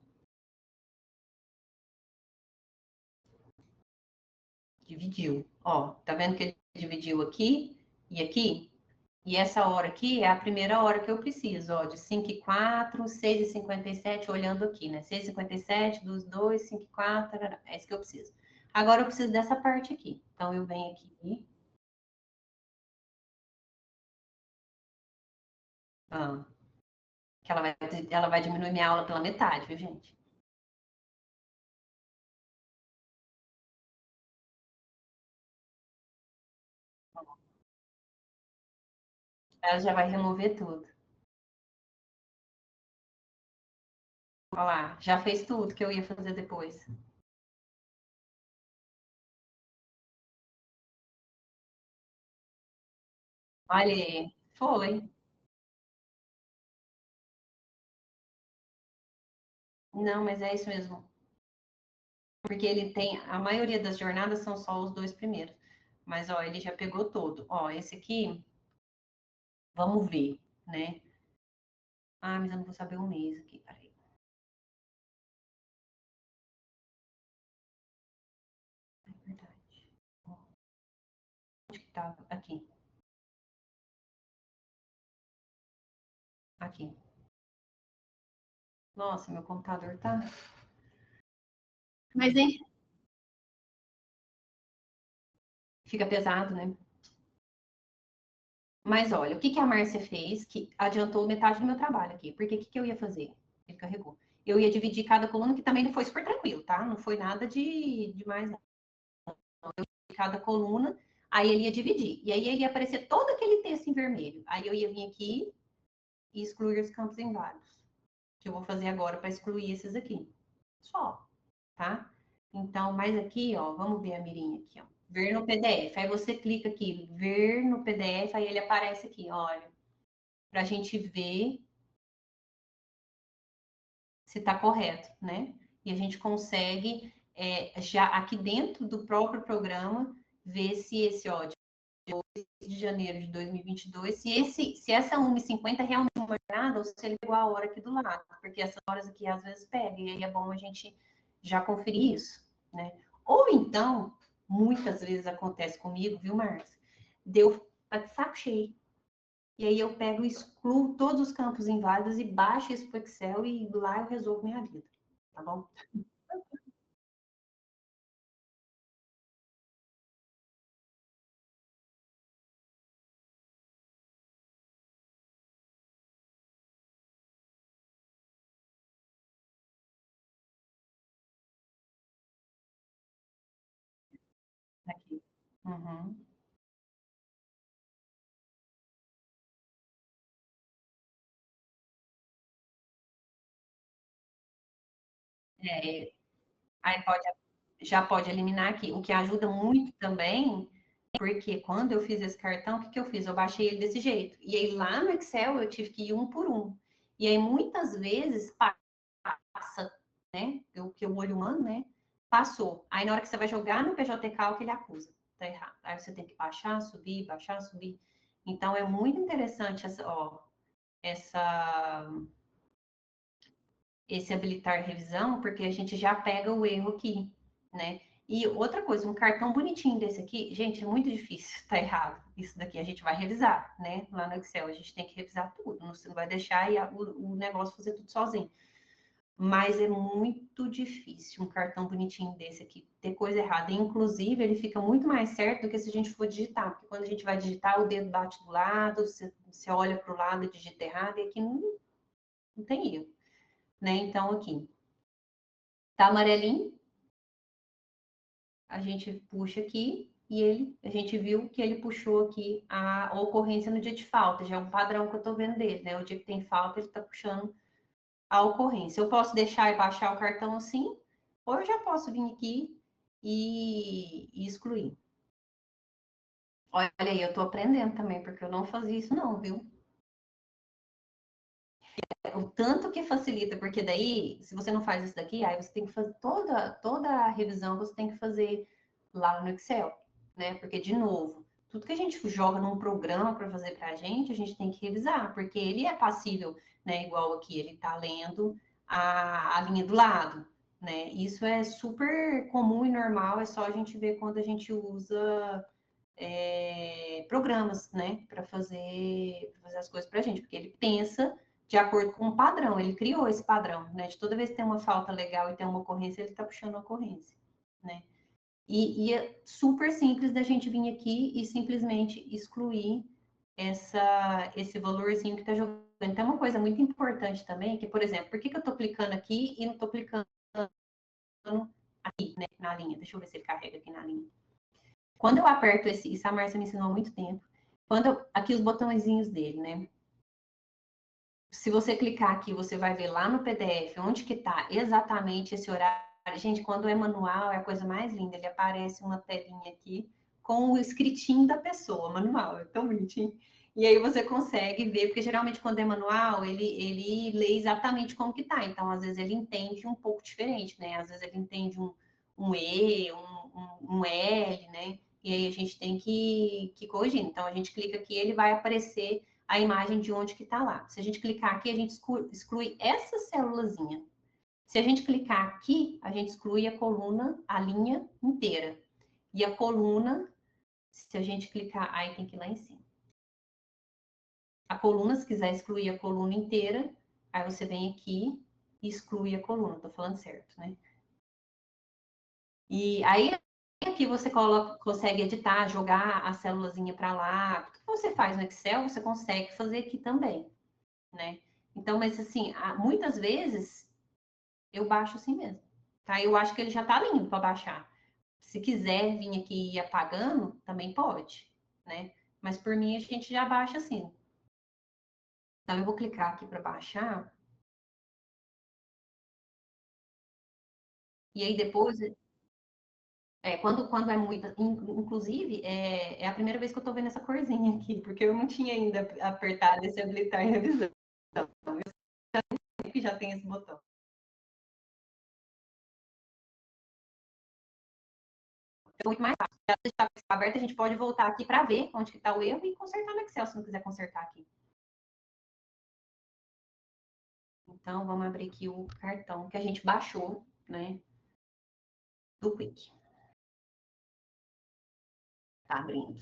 Dividiu. Ó, tá vendo que ele dividiu aqui e aqui? E essa hora aqui é a primeira hora que eu preciso, ó, de 5h04, 6h57, olhando aqui, né? 6h57, dos 2, 5h04, é isso que eu preciso. Agora eu preciso dessa parte aqui. Então, eu venho aqui. Ah, que ela vai diminuir minha aula pela metade, viu, gente? Ela já vai remover tudo. Olha lá, já fez tudo que eu ia fazer depois. Olha aí, foi. Não, mas é isso mesmo. Porque ele tem, a maioria das jornadas são só os 2 primeiros. Mas, ó, ele já pegou todo. Ó, esse aqui, vamos ver, né? Ah, mas eu não vou saber o mês aqui, peraí. É verdade. Ó, onde que tá? Aqui. Aqui. Nossa, meu computador tá. Mas, hein? Fica pesado, né? Mas olha, o que que a Márcia fez que adiantou metade do meu trabalho aqui? Porque o que que eu ia fazer? Ele carregou. Eu ia dividir cada coluna, que também não foi super tranquilo, tá? Não foi nada de mais cada coluna, aí ele ia dividir. E aí ele ia aparecer todo aquele texto em vermelho. Aí eu ia vir aqui e excluir os campos inválidos, que eu vou fazer agora para excluir esses aqui. Só, tá? Então, mas aqui, ó, vamos ver a mirinha aqui, ó. Ver no PDF. Aí você clica aqui, ver no PDF, aí ele aparece aqui, olha, para a gente ver se está correto, né? E a gente consegue, já aqui dentro do próprio programa, ver se esse, ó, de janeiro de 2022, se essa 1h50 é realmente uma jornada ou se ele pegou a hora aqui do lado, porque essas horas aqui às vezes pega, e aí é bom a gente já conferir isso, né? Ou então, muitas vezes acontece comigo, viu, Marcos? Deu de saco cheio. E aí eu pego e excluo todos os campos inválidos e baixo isso para o Excel e lá eu resolvo minha vida, tá bom? Aqui. Uhum. É, aí já pode eliminar aqui. O que ajuda muito também, porque quando eu fiz esse cartão, o que que eu fiz? Eu baixei ele desse jeito. E aí lá no Excel eu tive que ir um por um. E aí muitas vezes passa, né? Que o olho humano, né? Passou. Aí na hora que você vai jogar no PJK, o que ele acusa? Tá errado. Aí você tem que baixar, subir, baixar, subir. Então é muito interessante essa, esse habilitar revisão, porque a gente já pega o erro aqui, né? E outra coisa, um cartão bonitinho desse aqui, gente, é muito difícil, tá errado. Isso daqui a gente vai revisar, né? Lá no Excel, a gente tem que revisar tudo, você não vai deixar o negócio fazer tudo sozinho. Mas é muito difícil um cartão bonitinho desse aqui ter coisa errada. Inclusive, ele fica muito mais certo do que se a gente for digitar, porque quando a gente vai digitar, o dedo bate do lado, você olha para o lado e digita errado, e aqui não tem erro, né? Então, aqui, tá amarelinho, a gente puxa aqui e a gente viu que ele puxou aqui a ocorrência no dia de falta, já é um padrão que eu tô vendo dele, né? O dia que tem falta, ele tá puxando a ocorrência. Eu posso deixar e baixar o cartão assim, ou eu já posso vir aqui e excluir. Olha aí, eu tô aprendendo também, porque eu não fazia isso não, viu? O tanto que facilita, porque daí, se você não faz isso daqui, aí você tem que fazer toda a revisão, você tem que fazer lá no Excel, né? Porque, de novo, tudo que a gente joga num programa para fazer para a gente tem que revisar, porque ele é passível, né? Igual aqui, ele está lendo a linha do lado, né? Isso é super comum e normal, é só a gente ver quando a gente usa programas, né, para fazer as coisas para a gente, porque ele pensa de acordo com um padrão, ele criou esse padrão, né, de toda vez que tem uma falta legal e tem uma ocorrência, ele está puxando a ocorrência, né. E é super simples da gente vir aqui e simplesmente excluir esse valorzinho que está jogando. Então, uma coisa muito importante também, que, por exemplo, por que eu estou clicando aqui e não estou clicando aqui, né, na linha? Deixa eu ver se ele carrega aqui na linha. Quando eu aperto isso a Márcia me ensinou há muito tempo. Aqui os botõezinhos dele, né? Se você clicar aqui, você vai ver lá no PDF onde que tá exatamente esse horário. Gente, quando é manual, é a coisa mais linda. Ele aparece uma telinha aqui com o escritinho da pessoa, manual. É tão bonitinho. E aí você consegue ver, porque geralmente quando é manual, ele lê exatamente como que tá. Então, às vezes, ele entende um pouco diferente, né? Às vezes ele entende um E, um L, né? E aí a gente tem que corrigir. Então, a gente clica aqui, ele vai aparecer a imagem de onde que está lá. Se a gente clicar aqui, a gente exclui essa célulazinha. Se a gente clicar aqui, a gente exclui a coluna, a linha inteira. E a coluna, se a gente clicar, aí tem que ir lá em cima. A coluna, se quiser excluir a coluna inteira, aí você vem aqui e exclui a coluna. Tô falando certo, né? E aí aqui você consegue editar, jogar a célulazinha para lá. Tudo que você faz no Excel, você consegue fazer aqui também, né? Então, mas assim, muitas vezes eu baixo assim mesmo, tá? Eu acho que ele já tá lindo para baixar. Se quiser vir aqui e ir apagando, também pode, né? Mas por mim a gente já baixa assim. Então eu vou clicar aqui para baixar. E aí depois, quando é muito, inclusive, é a primeira vez que eu tô vendo essa corzinha aqui, porque eu não tinha ainda apertado esse habilitar em revisão. Então, eu sei que já tem esse botão. É muito mais fácil. Já está aberto, a gente pode voltar aqui para ver onde está o erro e consertar no Excel, se não quiser consertar aqui. Então, vamos abrir aqui o cartão que a gente baixou, né, do Quick. Tá abrindo.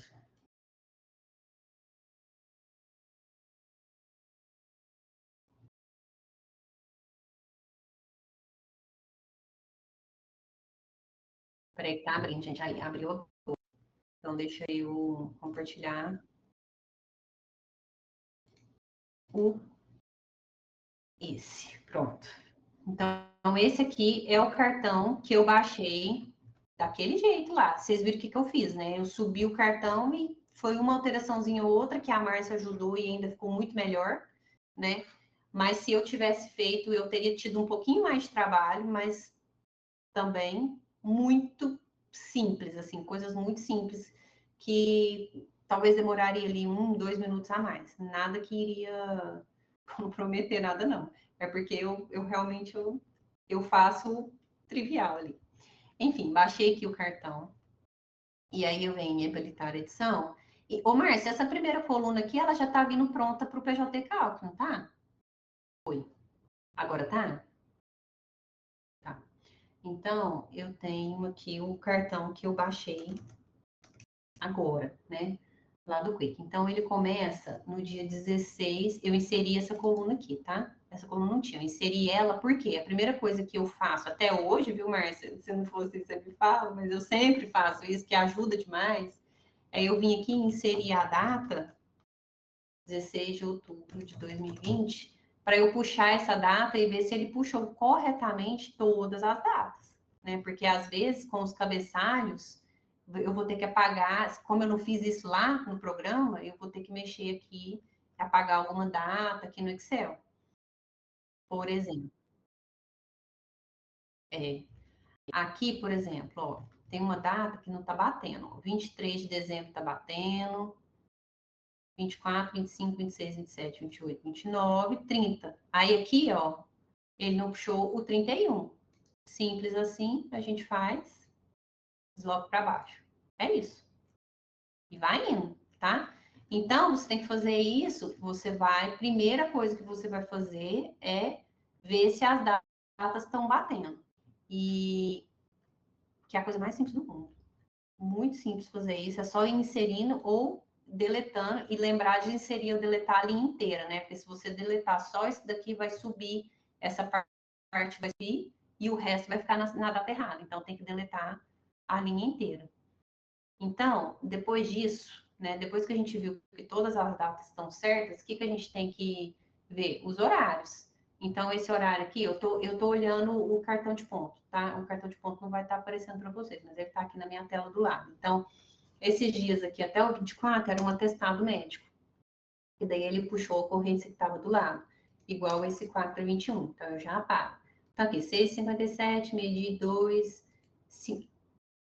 Peraí que tá abrindo, gente. Aí, abriu. Então, deixa eu compartilhar o esse. Pronto. Então, esse aqui é o cartão que eu baixei daquele jeito lá. Vocês viram o que eu fiz, né? Eu subi o cartão e foi uma alteraçãozinha ou outra que a Márcia ajudou e ainda ficou muito melhor, né? Mas se eu tivesse feito, eu teria tido um pouquinho mais de trabalho, mas também muito simples, assim, coisas muito simples que talvez demoraria ali 1, 2 minutos a mais. Nada que iria comprometer nada, não. É porque eu realmente eu faço trivial ali. Enfim, baixei aqui o cartão. E aí eu venho em habilitar a edição. E, ô, Márcia, essa primeira coluna aqui, ela já tá vindo pronta para o PJ Cálculo, não tá? Foi. Agora tá? Tá. Então, eu tenho aqui o cartão que eu baixei agora, né? Lá do Quick. Então, ele começa no dia 16. Eu inseri essa coluna aqui, tá? Essa coluna não tinha. Eu inseri ela porque a primeira coisa que eu faço até hoje, viu, Márcia? Se não fosse, eu sempre falo, mas eu sempre faço isso, que ajuda demais. É eu vim aqui inserir a data, 16 de outubro de 2020, para eu puxar essa data e ver se ele puxou corretamente todas as datas, né? Porque às vezes com os cabeçalhos eu vou ter que apagar, como eu não fiz isso lá no programa, eu vou ter que mexer aqui, apagar alguma data aqui no Excel. Por exemplo, é, aqui, por exemplo, ó, tem uma data que não está batendo. Ó, 23 de dezembro está batendo, 24, 25, 26, 27, 28, 29, 30. Aí aqui, ó, ele não puxou o 31. Simples assim, a gente faz, desloca para baixo. É isso. E vai indo, tá? Então, você tem que fazer isso, você vai, primeira coisa que você vai fazer é ver se as datas estão batendo. E que é a coisa mais simples do mundo. Muito simples fazer isso, é só ir inserindo ou deletando e lembrar de inserir ou deletar a linha inteira, né? Porque se você deletar só isso daqui, vai subir, essa parte vai subir e o resto vai ficar na data errada. Então, tem que deletar a linha inteira. Então, depois disso, né, depois que a gente viu que todas as datas estão certas, o que, que a gente tem que ver? Os horários. Então, esse horário aqui, eu tô olhando o cartão de ponto, tá? O cartão de ponto não vai estar aparecendo para vocês, mas ele está aqui na minha tela do lado. Então, esses dias aqui, até o 24, era um atestado médico. E daí ele puxou a ocorrência que estava do lado, igual esse 4/21. Então, eu já apago. Então, aqui, 6h57, meio-dia 2, 5.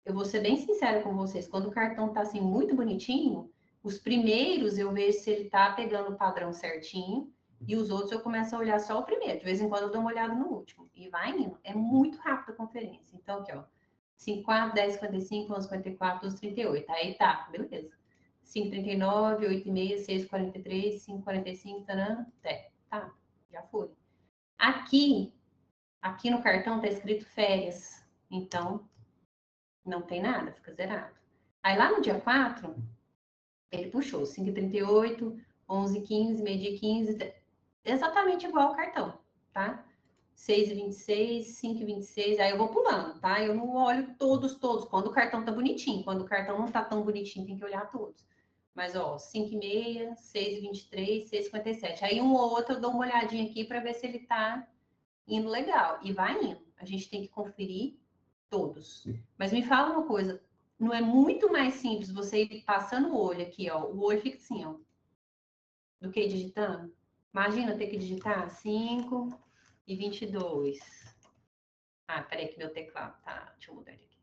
Eu vou ser bem sincera com vocês, quando o cartão tá assim muito bonitinho, os primeiros eu vejo se ele tá pegando o padrão certinho, e os outros eu começo a olhar só o primeiro. De vez em quando eu dou uma olhada no último. E vai indo. É muito rápido a conferência. Então, aqui, ó. 5h04, 10h55, 11h54, 12h38. Aí tá, beleza. 5h39, 8h30, 6h43, 5h45, tá, já foi. Aqui no cartão tá escrito férias. Então, não tem nada, fica zerado. Aí lá no dia 4, ele puxou 5h38, 11h15, meio-dia 15, exatamente igual ao cartão, tá? 6h26, 5h26, aí eu vou pulando, tá? Eu não olho todos, quando o cartão tá bonitinho. Quando o cartão não tá tão bonitinho, tem que olhar todos. Mas, ó, 5h30, 6h23, 6h57. Aí um ou outro eu dou uma olhadinha aqui para ver se ele tá indo legal. E vai indo. A gente tem que conferir todos. Mas me fala uma coisa, não é muito mais simples você ir passando o olho aqui, ó, o olho fica assim, ó, do que ir digitando? Imagina ter que digitar 5h22. Ah, peraí que meu teclado tá, deixa eu mudar ele aqui.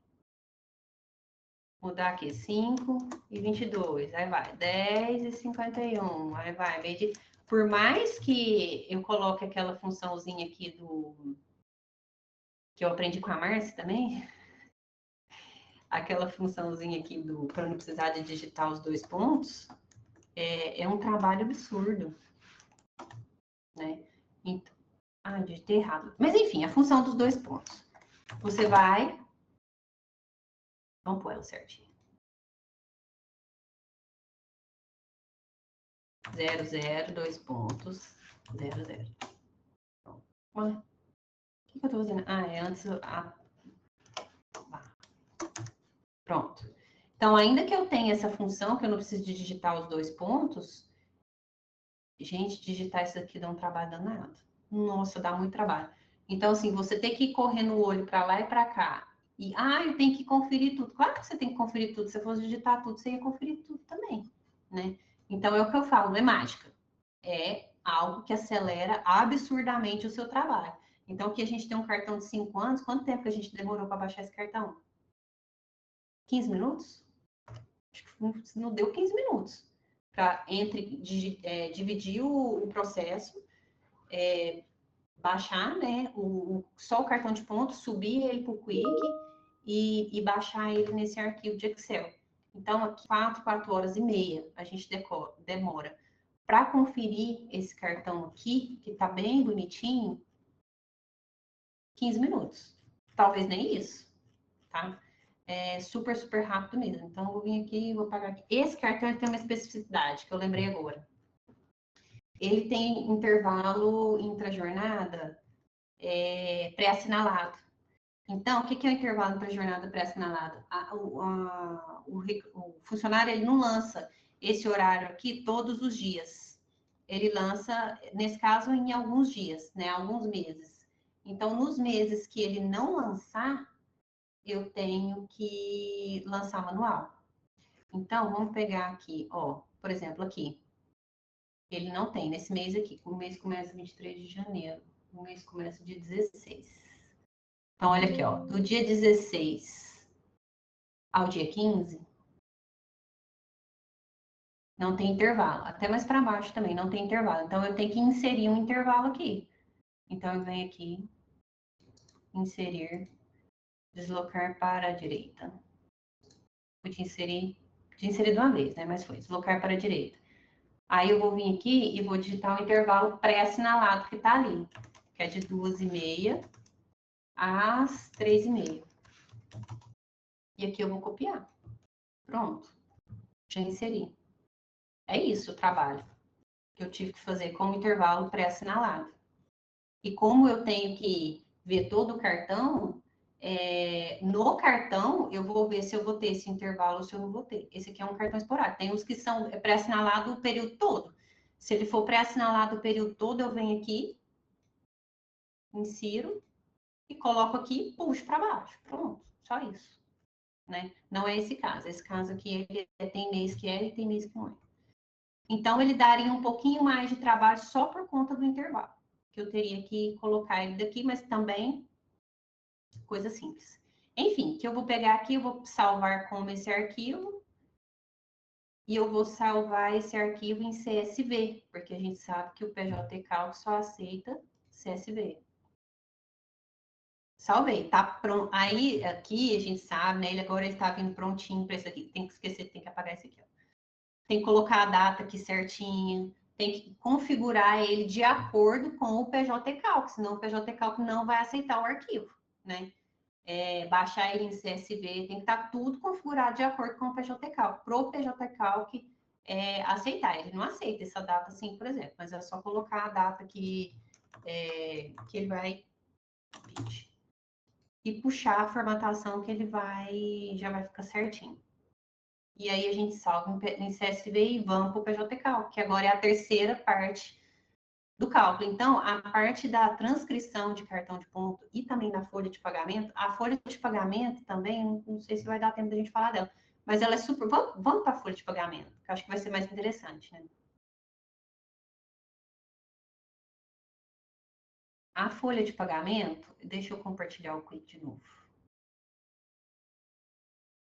Mudar aqui, 5h22, aí vai, 10h51, aí vai, por mais que eu coloque aquela funçãozinha aqui que eu aprendi com a Márcia também, aquela funçãozinha aqui para não precisar de digitar os 2 pontos, é um trabalho absurdo, né? Então, digitei errado. Mas enfim, a função dos 2 pontos. Você vai, vamos pôr ela certinho. 0, 0, 2 pontos, 0, 0. Ué, o que eu tô fazendo? É antes. Pronto. Então, ainda que eu tenha essa função, que eu não preciso de digitar os 2 pontos, gente, digitar isso aqui dá um trabalho danado. Nossa, dá muito trabalho. Então, assim, você tem que ir correndo o olho para lá e para cá. E, eu tenho que conferir tudo. Claro que você tem que conferir tudo. Se você fosse digitar tudo, você ia conferir tudo também, né? Então, é o que eu falo, não é mágica. É algo que acelera absurdamente o seu trabalho. Então, aqui a gente tem um cartão de 5 anos. Quanto tempo que a gente demorou para baixar esse cartão? 15 minutos? Acho que não deu 15 minutos. Para dividir o processo, baixar, né, só o cartão de ponto, subir ele para o Quick e baixar ele nesse arquivo de Excel. Então, aqui, 4 horas e meia a gente demora. Para conferir esse cartão aqui, que está bem bonitinho, 15 minutos. Talvez nem isso, tá? É super, super rápido mesmo. Então, eu vou vir aqui e vou pagar aqui. Esse cartão tem uma especificidade que eu lembrei agora. Ele tem intervalo intra-jornada pré-assinalado. Então, o que é o intervalo para a jornada pré-assinalada? O funcionário ele não lança esse horário aqui todos os dias. Ele lança, nesse caso, em alguns dias, né? Alguns meses. Então, nos meses que ele não lançar, eu tenho que lançar manual. Então, vamos pegar aqui, ó, por exemplo, aqui. Ele não tem, nesse mês aqui, o mês começa 23 de janeiro. O mês começa dia 16. Então, olha aqui, ó. Do dia 16 ao dia 15, não tem intervalo. Até mais para baixo também, não tem intervalo. Então, eu tenho que inserir um intervalo aqui. Então, eu venho aqui, inserir, deslocar para a direita. Podia inserir de uma vez, né? Mas foi, deslocar para a direita. Aí, eu vou vir aqui e vou digitar o intervalo pré-assinalado que tá ali, que é de 2h30 às 3h30. E aqui eu vou copiar. Pronto. Já inseri. É isso o trabalho que eu tive que fazer com o intervalo pré-assinalado. E como eu tenho que ver todo o cartão, no cartão eu vou ver se eu vou ter esse intervalo ou se eu não vou ter. Esse aqui é um cartão esporádico. Tem uns que são pré-assinalado o período todo. Se ele for pré-assinalado o período todo, eu venho aqui, insiro e coloco aqui e puxo para baixo. Pronto, só isso. Né? Não é esse caso. Esse caso aqui, ele tem mês que é e tem mês que não é. Então, ele daria um pouquinho mais de trabalho só por conta do intervalo, que eu teria que colocar ele daqui, mas também coisa simples. Enfim, que eu vou pegar aqui, eu vou salvar como esse arquivo, e eu vou salvar esse arquivo em CSV, porque a gente sabe que o PJ Calc só aceita CSV. Salvei, tá pronto. Aí, aqui, a gente sabe, né? Ele agora está vindo prontinho para isso aqui. Tem que esquecer, tem que apagar esse aqui, ó. Tem que colocar a data aqui certinha, tem que configurar ele de acordo com o PJ-Calc, senão o PJ-Calc não vai aceitar o arquivo, né? Baixar ele em CSV, tem que estar tudo configurado de acordo com o PJ-Calc, para o PJ-Calc aceitar. Ele não aceita essa data assim, por exemplo, mas é só colocar a data que ele vai pedir. E puxar a formatação que ele já vai ficar certinho. E aí a gente salva em CSV e vamos para o PJ-Calc, que agora é a terceira parte do cálculo. Então, a parte da transcrição de cartão de ponto e também da folha de pagamento, a folha de pagamento também, não sei se vai dar tempo da gente falar dela, mas ela é super... Vamos para a folha de pagamento, que eu acho que vai ser mais interessante, né? A folha de pagamento, deixa eu compartilhar o Quick de novo.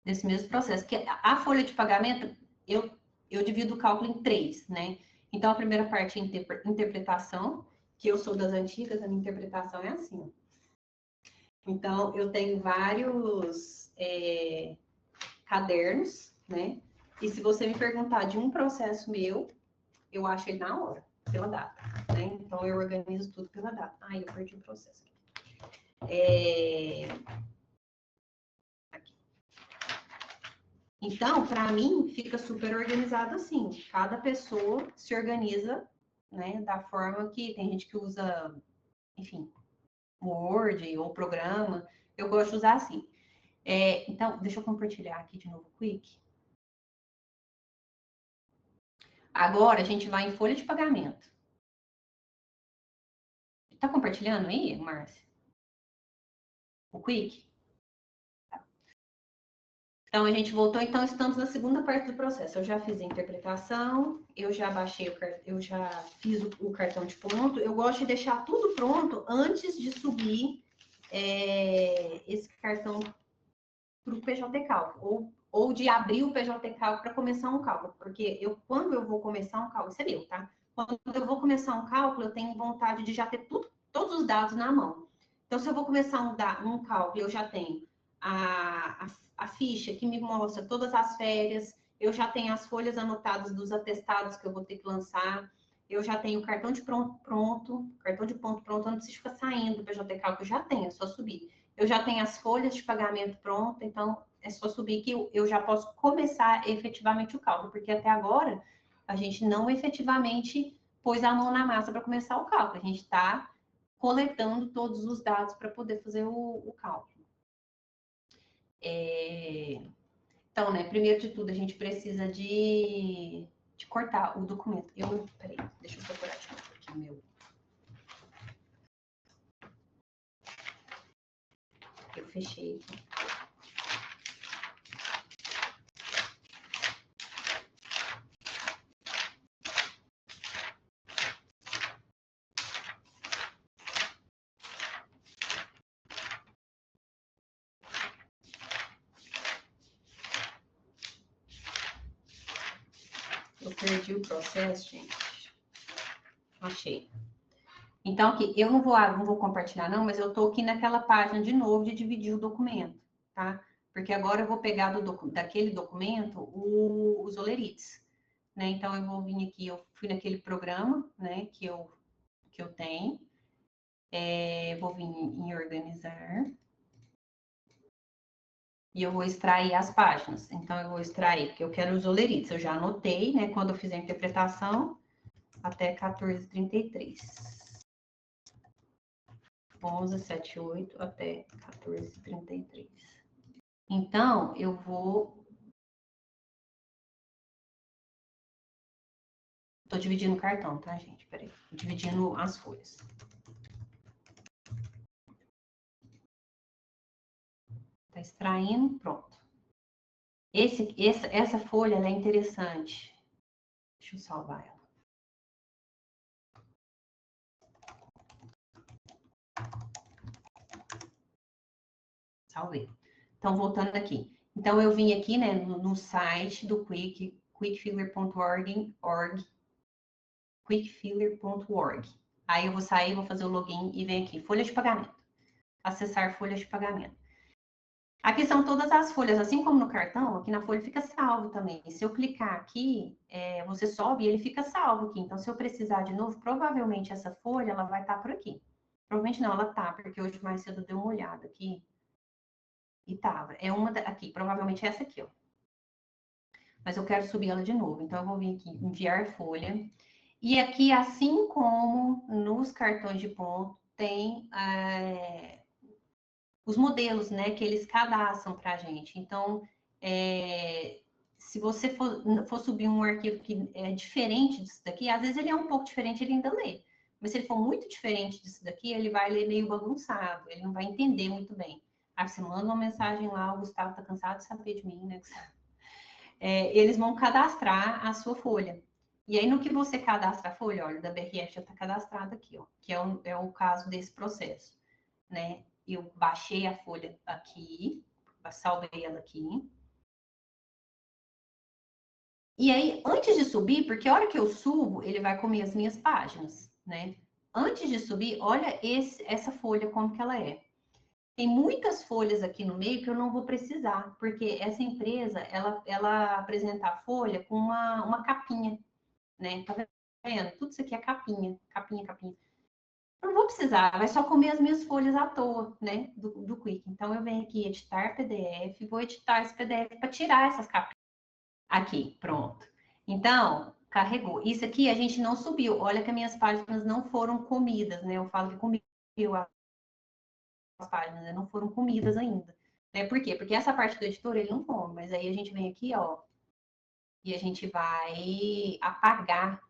Desse mesmo processo, que a folha de pagamento, eu divido o cálculo em 3, né? Então, a primeira parte é interpretação, que eu sou das antigas, a minha interpretação é assim. Então, eu tenho vários cadernos, né? E se você me perguntar de um processo meu, eu acho ele na hora, pela data, né? Então, eu organizo tudo pela data. Ai, eu perdi o processo aqui. Então, para mim, fica super organizado assim. Cada pessoa se organiza, né, da forma que tem gente que usa, enfim, Word ou programa. Eu gosto de usar assim. Então, deixa eu compartilhar aqui de novo o Quick. Agora, a gente vai em folha de pagamento. Tá compartilhando aí, Márcia? O Quick? Então, a gente voltou, então estamos na segunda parte do processo. Eu já fiz a interpretação, eu já baixei eu já fiz o cartão de ponto. Eu gosto de deixar tudo pronto antes de subir esse cartão para o PJ Cálculo, ou de abrir o PJ Cálculo para começar um cálculo. Porque quando eu vou começar um cálculo, isso é meu, tá? Quando eu vou começar um cálculo, eu tenho vontade de já ter todos os dados na mão. Então, se eu vou começar um cálculo, eu já tenho a ficha que me mostra todas as férias, eu já tenho as folhas anotadas dos atestados que eu vou ter que lançar, eu já tenho o cartão de cartão de ponto pronto, eu não preciso ficar saindo do PJ Cálculo, eu já tenho, é só subir. Eu já tenho as folhas de pagamento pronto, então é só subir que eu já posso começar efetivamente o cálculo, porque até agora a gente não efetivamente pôs a mão na massa para começar o cálculo, a gente está coletando todos os dados para poder fazer o cálculo. Então, né, primeiro de tudo, a gente precisa de cortar o documento. Peraí, deixa eu procurar de novo aqui o meu. Eu fechei aqui. perdi o processo, gente. Achei. Então, aqui, eu não vou compartilhar, não, mas eu estou aqui naquela página de novo de dividir o documento, tá? Porque agora eu vou pegar daquele documento os olerites, né? Então, eu vou vir aqui, eu fui naquele programa, né, que eu tenho. Vou vir em organizar. E eu vou extrair as páginas. Então, eu vou extrair, porque eu quero os olerites. Eu já anotei, né, quando eu fizer a interpretação, até 14:33. 11:78 até 14:33. Então, eu vou... Tô dividindo o cartão, tá, gente? Peraí. Dividindo as folhas. Tá extraindo, pronto. Essa folha, ela é interessante. Deixa eu salvar ela. Salvei. Então, voltando aqui. Então, eu vim aqui, né, no site do quickfiller.org, quickfiller.org. Aí eu vou sair, vou fazer o login e vem aqui, folha de pagamento. Acessar folha de pagamento. Aqui são todas as folhas, assim como no cartão, aqui na folha fica salvo também. Se eu clicar aqui, você sobe e ele fica salvo aqui. Então, se eu precisar de novo, provavelmente essa folha, ela vai estar por aqui. Provavelmente não, ela tá, porque hoje mais cedo eu dei uma olhada aqui. E tava. É uma aqui, provavelmente é essa aqui, ó. Mas eu quero subir ela de novo. Então, eu vou vir aqui, enviar folha. E aqui, assim como nos cartões de ponto, tem os modelos, né, que eles cadastram para a gente. Então, se você for subir um arquivo que é diferente disso daqui, às vezes ele é um pouco diferente, ele ainda lê. Mas se ele for muito diferente disso daqui, ele vai ler meio bagunçado, ele não vai entender muito bem. Aí você manda uma mensagem lá, o Gustavo tá cansado de saber de mim, né? Eles vão cadastrar a sua folha. E aí, no que você cadastra a folha, olha, da BRF já está cadastrada aqui, ó, que é o caso desse processo, né? Eu baixei a folha aqui, salvei ela aqui. E aí, antes de subir, porque a hora que eu subo, ele vai comer as minhas páginas, né? Antes de subir, olha essa folha como que ela é. Tem muitas folhas aqui no meio que eu não vou precisar, porque essa empresa, ela apresenta a folha com uma capinha, né? Tá vendo? Tudo isso aqui é capinha, capinha, capinha. Eu não vou precisar, vai só comer as minhas folhas à toa, né? Do Quick. Então, eu venho aqui editar PDF, vou editar esse PDF para tirar essas capinhas. Aqui, pronto. Então, carregou. Isso aqui a gente não subiu. Olha que as minhas páginas não foram comidas, né? Eu falo que comiu as páginas, né? Não foram comidas ainda. Né? Por quê? Porque essa parte do editor ele não come, mas aí a gente vem aqui, ó, e a gente vai apagar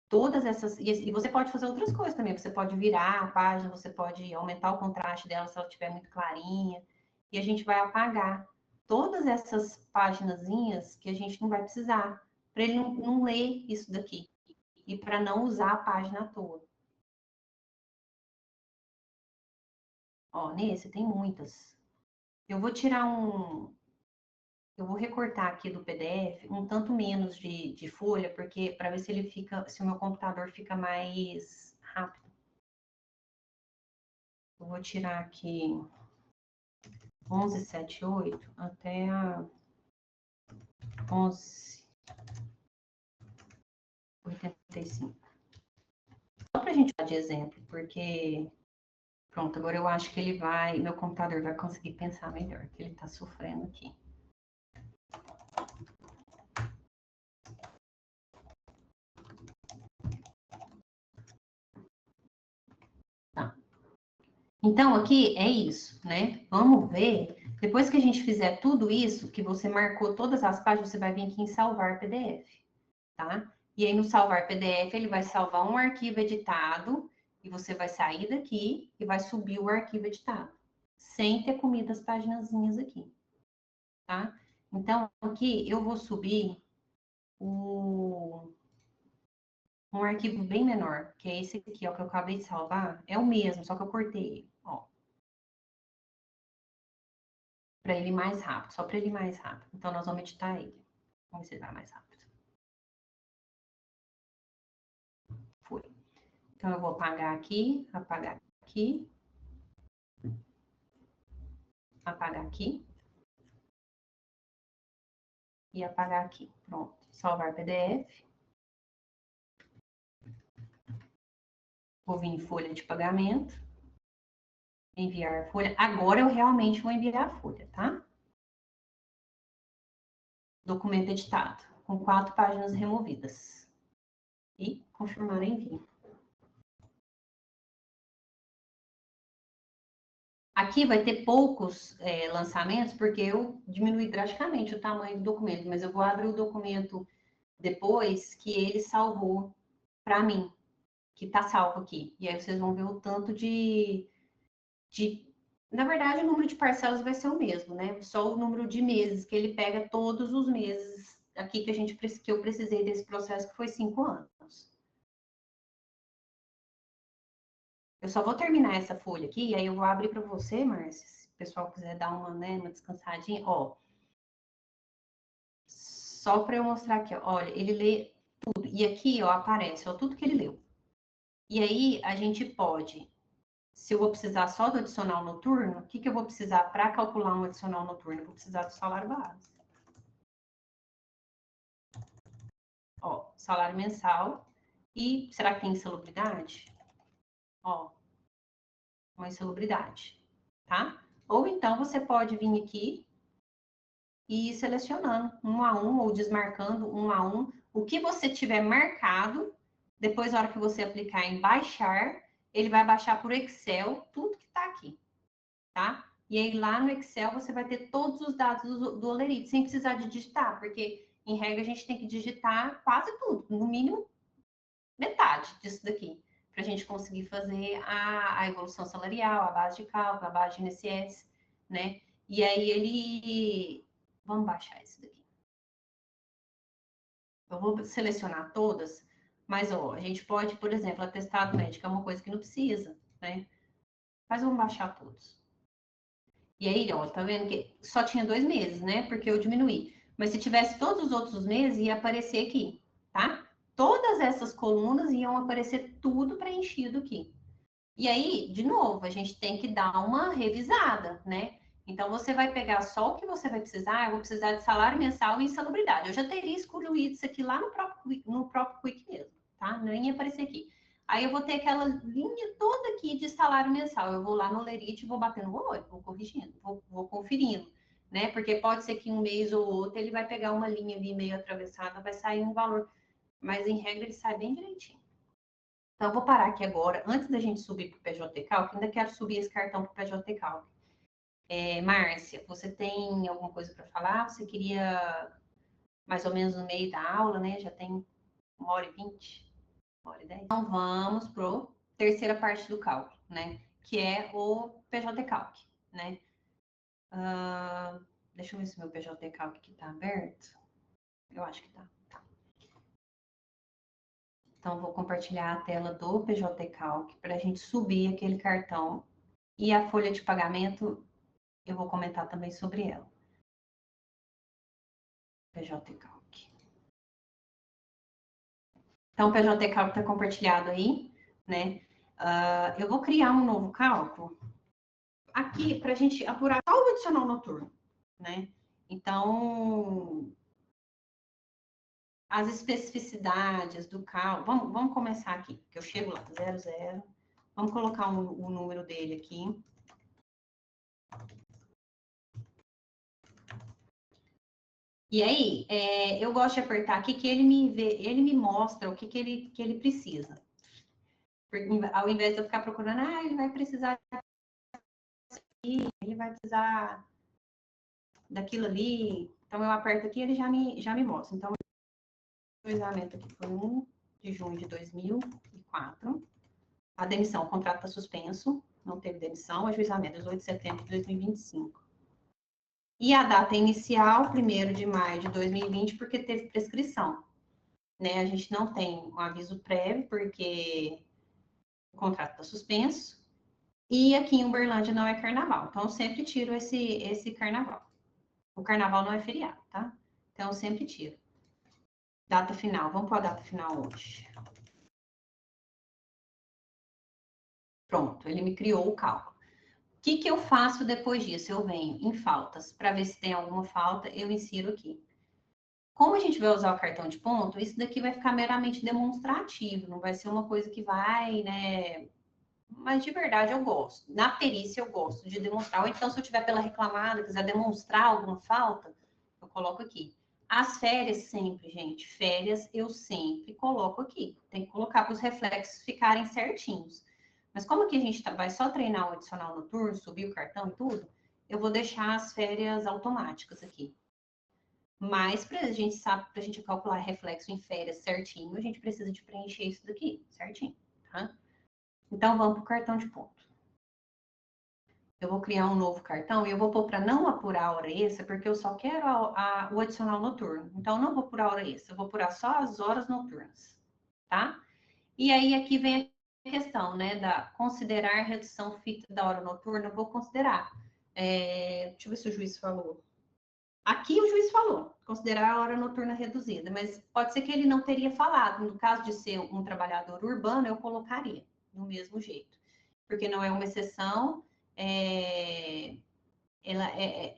todas essas. E você pode fazer outras coisas também. Você pode virar a página, você pode aumentar o contraste dela se ela estiver muito clarinha. E a gente vai apagar todas essas paginazinhas que a gente não vai precisar, para ele não ler isso daqui. E para não usar a página à toa. Ó, nesse tem muitas. Eu vou tirar um. Eu vou recortar aqui do PDF um tanto menos de folha, porque para ver se ele fica, se o meu computador fica mais rápido. Eu vou tirar aqui 11:78 até a 11:85. Só para a gente dar de exemplo, porque pronto, agora eu acho que meu computador vai conseguir pensar melhor, que ele está sofrendo aqui. Tá. Então, aqui é isso, né? Vamos ver. Depois que a gente fizer tudo isso, que você marcou todas as páginas, você vai vir aqui em salvar PDF, tá? E aí, no salvar PDF, ele vai salvar um arquivo editado, e você vai sair daqui e vai subir o arquivo editado, sem ter comido as paginazinhas aqui, tá? Então, aqui eu vou subir um arquivo bem menor, que é esse aqui, ó, que eu acabei de salvar. É o mesmo, só que eu cortei, ó. Para ele ir mais rápido, só para ele ir mais rápido. Então, nós vamos editar ele. Vamos ver se ele vai mais rápido. Então, eu vou apagar aqui, apagar aqui, apagar aqui e apagar aqui. Pronto. Salvar PDF. Vou vir em folha de pagamento. Enviar folha. Agora eu realmente vou enviar a folha, tá? Documento editado, com 4 páginas removidas. E confirmar envio. Aqui vai ter poucos lançamentos, porque eu diminui drasticamente o tamanho do documento, mas eu vou abrir o documento depois que ele salvou para mim, que está salvo aqui. E aí vocês vão ver o tanto de... Na verdade, o número de parcelas vai ser o mesmo, né? Só o número de meses, que ele pega todos os meses aqui que eu precisei desse processo, que foi 5 anos. Eu só vou terminar essa folha aqui, e aí eu vou abrir para você, Márcia, se o pessoal quiser dar uma, né, uma descansadinha. Ó, só para eu mostrar aqui, ó, olha, ele lê tudo. E aqui, ó, aparece, ó, tudo que ele leu. E aí, a gente pode, se eu vou precisar só do adicional noturno, o que eu vou precisar para calcular um adicional noturno? Eu vou precisar do salário base. Ó, salário mensal. E será que tem insalubridade? Ó, uma insalubridade, tá? Ou então você pode vir aqui e ir selecionando um a um ou desmarcando um a um. O que você tiver marcado, depois, na hora que você aplicar em baixar, ele vai baixar por Excel tudo que está aqui, tá? E aí lá no Excel você vai ter todos os dados do Olerite, sem precisar de digitar, porque em regra a gente tem que digitar quase tudo, no mínimo metade disso daqui, para a gente conseguir fazer a evolução salarial, a base de cálculo, a base de INSS, né? E aí ele... Vamos baixar isso daqui. Eu vou selecionar todas, mas ó, a gente pode, por exemplo, atestado médico é uma coisa que não precisa, né? Mas vamos baixar todos. E aí, ó, tá vendo que só tinha 2 meses, né? Porque eu diminuí. Mas se tivesse todos os outros meses, ia aparecer aqui, tá? Todas essas colunas iam aparecer tudo preenchido aqui. E aí, de novo, a gente tem que dar uma revisada, né? Então, você vai pegar só o que você vai precisar. Eu vou precisar de salário mensal e insalubridade. Eu já teria excluído isso aqui lá no próprio Quick mesmo, tá? Nem ia aparecer aqui. Aí, eu vou ter aquela linha toda aqui de salário mensal. Eu vou lá no Lerite e vou batendo o olho, vou corrigindo, vou conferindo, né? Porque pode ser que um mês ou outro ele vai pegar uma linha ali meio atravessada, vai sair um valor. Mas, em regra, ele sai bem direitinho. Então, eu vou parar aqui agora, antes da gente subir para o PJ Calc, ainda quero subir esse cartão para o PJ Calc. Márcia, você tem alguma coisa para falar? Você queria mais ou menos no meio da aula, né? Já tem 1h20, 1h10. Então, vamos para a terceira parte do cálculo, né? Que é o PJ Calc, né? Deixa eu ver se meu PJ Calc aqui está aberto. Eu acho que está. Então, vou compartilhar a tela do PJ Calc para a gente subir aquele cartão. E a folha de pagamento, eu vou comentar também sobre ela. PJ Calc. Então, o PJ Calc está compartilhado aí, né? Eu vou criar um novo cálculo aqui para a gente apurar só o adicional noturno, né? Então, as especificidades do cálculo, vamos começar aqui, que eu chego lá, 00. Vamos colocar o número dele aqui. E aí, eu gosto de apertar aqui que ele me mostra o que ele precisa. Ao invés de eu ficar procurando, ele vai precisar disso, ele vai precisar daquilo ali. Então, eu aperto aqui e ele já me mostra. Então, o ajuizamento aqui foi 1 de junho de 2004. A demissão, o contrato está suspenso, não teve demissão. O ajuizamento, 18 de setembro de 2025. E a data inicial, 1º de maio de 2020, porque teve prescrição. Né? A gente não tem um aviso prévio, porque o contrato está suspenso. E aqui em Uberlândia não é carnaval. Então, eu sempre tiro esse carnaval. O carnaval não é feriado, tá? Então, eu sempre tiro. Data final. Vamos pôr a data final hoje. Pronto, ele me criou o cálculo. O que eu faço depois disso? Eu venho em faltas, para ver se tem alguma falta, eu insiro aqui. Como a gente vai usar o cartão de ponto, isso daqui vai ficar meramente demonstrativo, não vai ser uma coisa que vai, né? Mas de verdade eu gosto. Na perícia eu gosto de demonstrar. Ou então, se eu tiver pela reclamada, quiser demonstrar alguma falta, eu coloco aqui. As férias sempre, gente. Férias eu sempre coloco aqui. Tem que colocar para os reflexos ficarem certinhos. Mas como que a gente vai só treinar o adicional noturno, subir o cartão e tudo, eu vou deixar as férias automáticas aqui. Mas para a gente sabe, para a gente calcular reflexo em férias certinho, a gente precisa de preencher isso daqui, certinho, tá? Então vamos para o cartão de ponto. Eu vou criar um novo cartão e eu vou pôr para não apurar a hora extra, porque eu só quero o adicional noturno. Então, eu não vou apurar a hora extra, eu vou apurar só as horas noturnas, tá? E aí, aqui vem a questão, né, da considerar redução fixa da hora noturna, eu vou considerar. Deixa eu ver se o juiz falou. Aqui o juiz falou, considerar a hora noturna reduzida, mas pode ser que ele não teria falado. No caso de ser um trabalhador urbano, eu colocaria do mesmo jeito, porque não é uma exceção,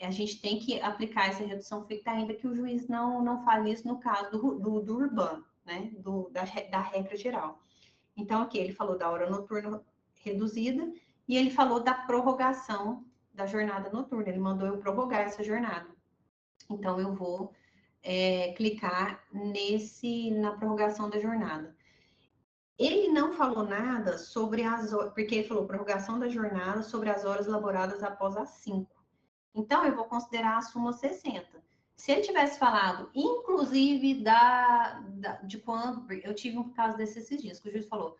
a gente tem que aplicar essa redução fixa, ainda que o juiz não fale isso no caso do urbano, né? Da regra geral. Então, aqui ele falou da hora noturna reduzida e ele falou da prorrogação da jornada noturna. Ele mandou eu prorrogar essa jornada. Então, eu vou clicar na prorrogação da jornada. Ele não falou nada sobre as horas, porque ele falou prorrogação da jornada sobre as horas laboradas após as 5. Então, eu vou considerar a súmula 60. Se ele tivesse falado, inclusive, de quando... Eu tive um caso esses dias, que o juiz falou,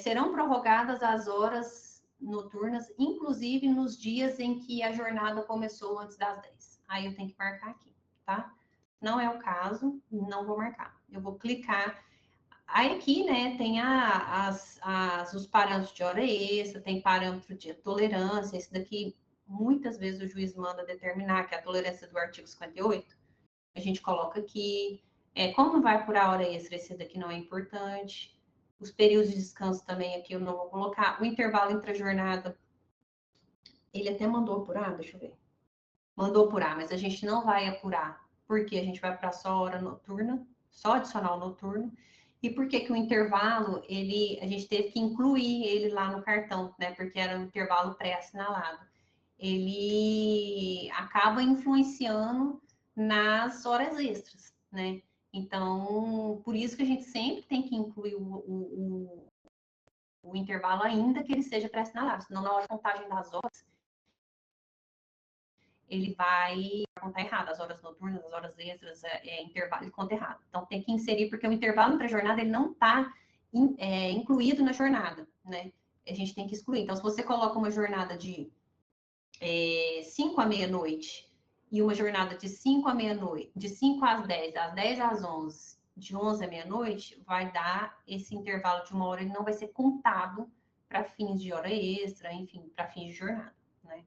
serão prorrogadas as horas noturnas, inclusive nos dias em que a jornada começou antes das 10. Aí eu tenho que marcar aqui, tá? Não é o caso, não vou marcar. Eu vou clicar. Aí aqui, né, tem os parâmetros de hora extra, tem parâmetro de tolerância, esse daqui muitas vezes o juiz manda determinar que a tolerância do artigo 58, a gente coloca aqui. Como não vai apurar a hora extra, esse daqui não é importante. Os períodos de descanso também aqui eu não vou colocar. O intervalo entre a jornada, ele até mandou apurar, deixa eu ver. Mandou apurar, mas a gente não vai apurar, porque a gente vai apurar só hora noturna, só adicional noturno. E por que o intervalo, a gente teve que incluir ele lá no cartão, né? Porque era um intervalo pré-assinalado. Ele acaba influenciando nas horas extras, né? Então, por isso que a gente sempre tem que incluir o intervalo, ainda que ele seja pré-assinalado, senão na hora da contagem das horas, ele vai contar errado, as horas noturnas, as horas extras, intervalo, ele conta errado. Então, tem que inserir, porque o intervalo entre a jornada, ele não está incluído na jornada, né? A gente tem que excluir. Então, se você coloca uma jornada de 5 à meia-noite e uma jornada de 5 à meia-noite, de 5 às 10, das 10 às 11, de 11 à meia-noite, vai dar esse intervalo de uma hora, ele não vai ser contado para fins de hora extra, enfim, para fins de jornada, né?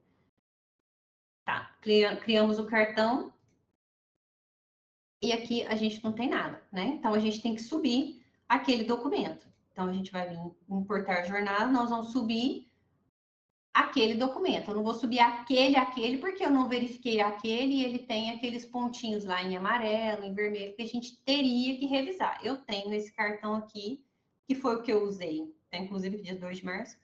Tá, criamos o cartão e aqui a gente não tem nada, né? Então, a gente tem que subir aquele documento. Então, a gente vai vir importar jornada, nós vamos subir aquele documento. Eu não vou subir aquele, porque eu não verifiquei aquele e ele tem aqueles pontinhos lá em amarelo, em vermelho, que a gente teria que revisar. Eu tenho esse cartão aqui, que foi o que eu usei, tá? Inclusive dia 2 de março,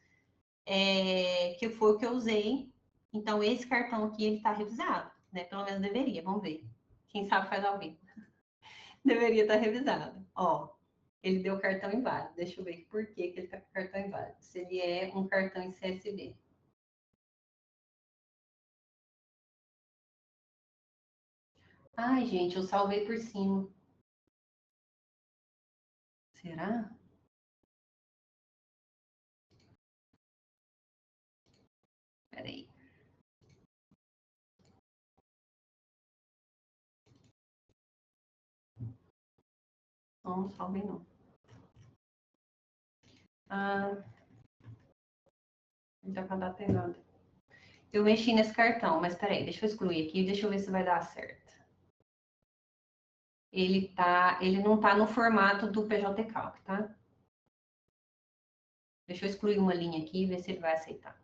que foi o que eu usei. Então, esse cartão aqui, ele tá revisado, né? Pelo menos deveria, vamos ver. Quem sabe faz ao vivo. Deveria estar revisado. Ó, ele deu cartão inválido. Deixa eu ver por que ele tá com cartão inválido. Se ele é um cartão em CSV. Ai, gente, eu salvei por cima. Será? Peraí. Não, salvei não. Ah, já tá batendo. Eu mexi nesse cartão, mas peraí, deixa eu excluir aqui, deixa eu ver se vai dar certo. Ele não tá no formato do PJ Calc, tá? Deixa eu excluir uma linha aqui e ver se ele vai aceitar.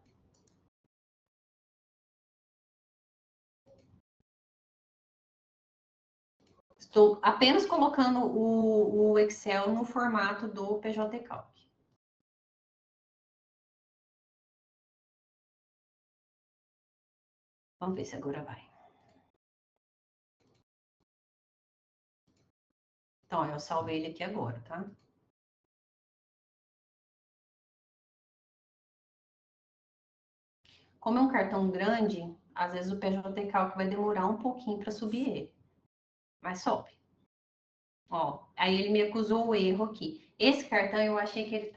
Estou apenas colocando o Excel no formato do PJ Calc. Vamos ver se agora vai. Então, eu salvei ele aqui agora, tá? Como é um cartão grande, às vezes o PJ Calc vai demorar um pouquinho para subir ele. Mas sobe. Ó, aí ele me acusou o erro aqui. Esse cartão eu achei que ele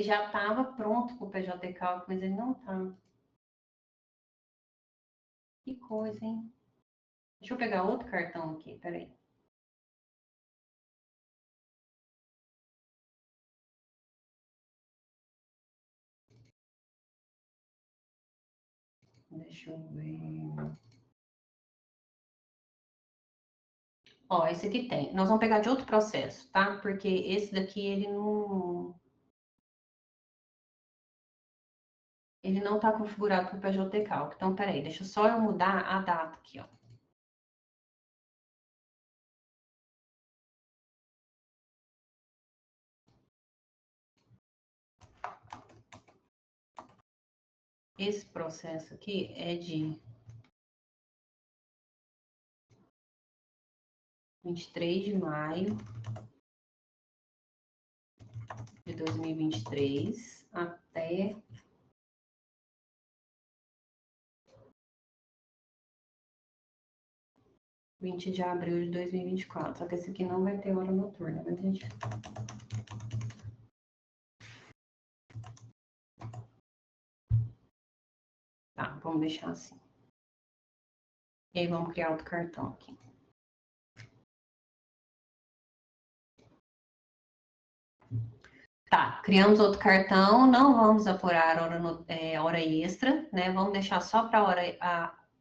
já estava pronto para o PJ Calc, mas ele não tá. Que coisa, hein? Deixa eu pegar outro cartão aqui, peraí. Deixa eu ver. Ó, esse aqui tem. Nós vamos pegar de outro processo, tá? Porque esse daqui, ele não tá configurado para o PJ Calc. Então, peraí, deixa só eu mudar a data aqui, ó. Esse processo aqui é de 23 de maio de 2023 até 20 de abril de 2024. Só que esse aqui não vai ter hora noturna, mas a gente... Tá, vamos deixar assim. E aí vamos criar outro cartão aqui. Tá, criamos outro cartão, não vamos apurar hora extra, né? Vamos deixar só para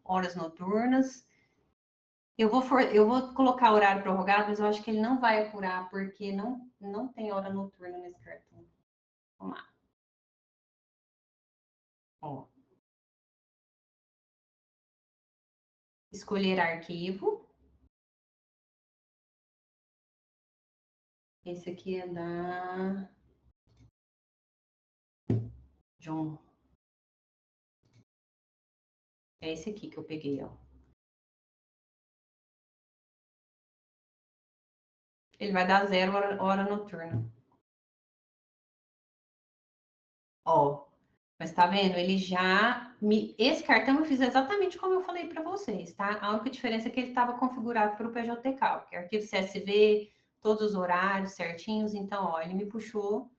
horas noturnas. Eu vou colocar horário prorrogado, mas eu acho que ele não vai apurar, porque não tem hora noturna nesse cartão. Vamos lá. Ó. Escolher arquivo. Esse aqui é da John. É esse aqui que eu peguei, ó. Ele vai dar 0 hora noturna. Ó, mas tá vendo? Ele já esse cartão eu fiz exatamente como eu falei para vocês, tá? A única diferença é que ele estava configurado para o PJCalc, que é arquivo CSV, todos os horários certinhos. Então, ó, ele me puxou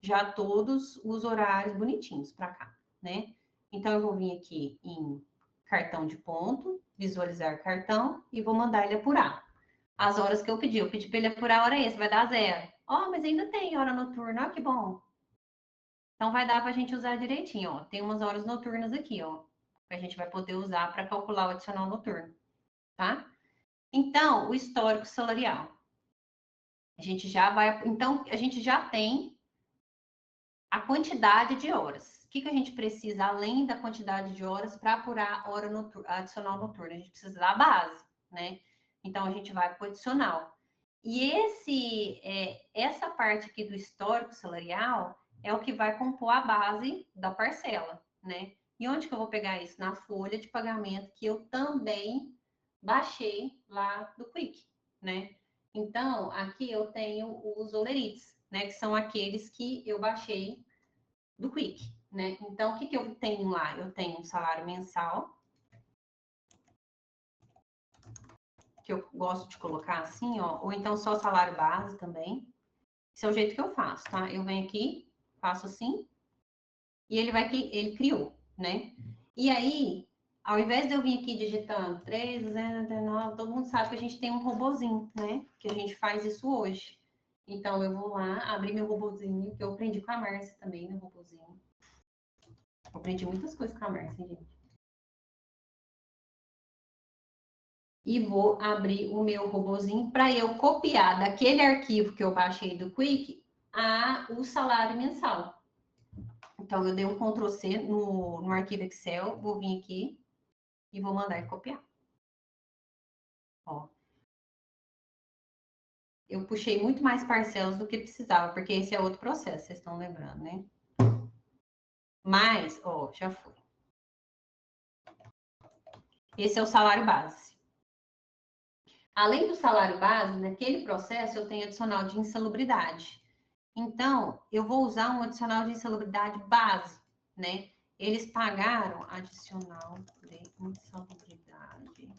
já todos os horários bonitinhos para cá, né? Então, eu vou vir aqui em cartão de ponto, visualizar cartão e vou mandar ele apurar. As horas que eu pedi para ele apurar a hora extra, vai dar 0. Ó, mas ainda tem hora noturna, ó, que bom. Então, vai dar para a gente usar direitinho, ó. Tem umas horas noturnas aqui, ó. Que a gente vai poder usar para calcular o adicional noturno, tá? Então, o histórico salarial. A gente já vai... Então, a gente já tem a quantidade de horas. O que a gente precisa, além da quantidade de horas, para apurar a hora adicional noturna? A gente precisa da base, né? Então, a gente vai para o adicional. E essa parte aqui do histórico salarial é o que vai compor a base da parcela, né? E onde que eu vou pegar isso? Na folha de pagamento que eu também baixei lá do Quick, né? Então, aqui eu tenho os olerites, né? Que são aqueles que eu baixei do Quick, né? Então, o que eu tenho lá? Eu tenho um salário mensal, que eu gosto de colocar assim, ó, ou então só salário base também. Esse é o jeito que eu faço, tá? Eu venho aqui, faço assim, e ele criou, né? E aí, ao invés de eu vir aqui digitando 3,299, todo mundo sabe que a gente tem um robozinho, né? Que a gente faz isso hoje. Então, eu vou lá, abrir meu robozinho, que eu aprendi com a Márcia também, né, robozinho. Eu aprendi muitas coisas com a Márcia, gente. E vou abrir o meu robozinho para eu copiar daquele arquivo que eu baixei do Quick o salário mensal. Então, eu dei um Ctrl+C no arquivo Excel, vou vir aqui e vou mandar ele copiar. Ó. Eu puxei muito mais parcelas do que precisava, porque esse é outro processo, vocês estão lembrando, né? Mas, ó, já foi. Esse é o salário base. Além do salário base, naquele processo eu tenho adicional de insalubridade. Então, eu vou usar um adicional de insalubridade base, né? Eles pagaram adicional de insalubridade.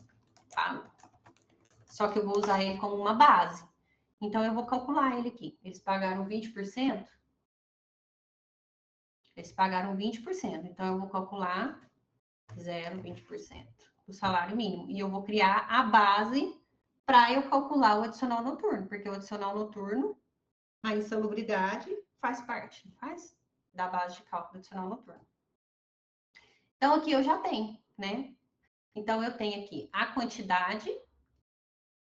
Só que eu vou usar ele como uma base. Então, eu vou calcular ele aqui. Eles pagaram 20%. Eles pagaram 20%. Então, eu vou calcular 0,20% do salário mínimo. E eu vou criar a base para eu calcular o adicional noturno. Porque o adicional noturno, a insalubridade, faz parte, não faz? Da base de cálculo do adicional noturno. Então, aqui eu já tenho, né? Então, eu tenho aqui a quantidade.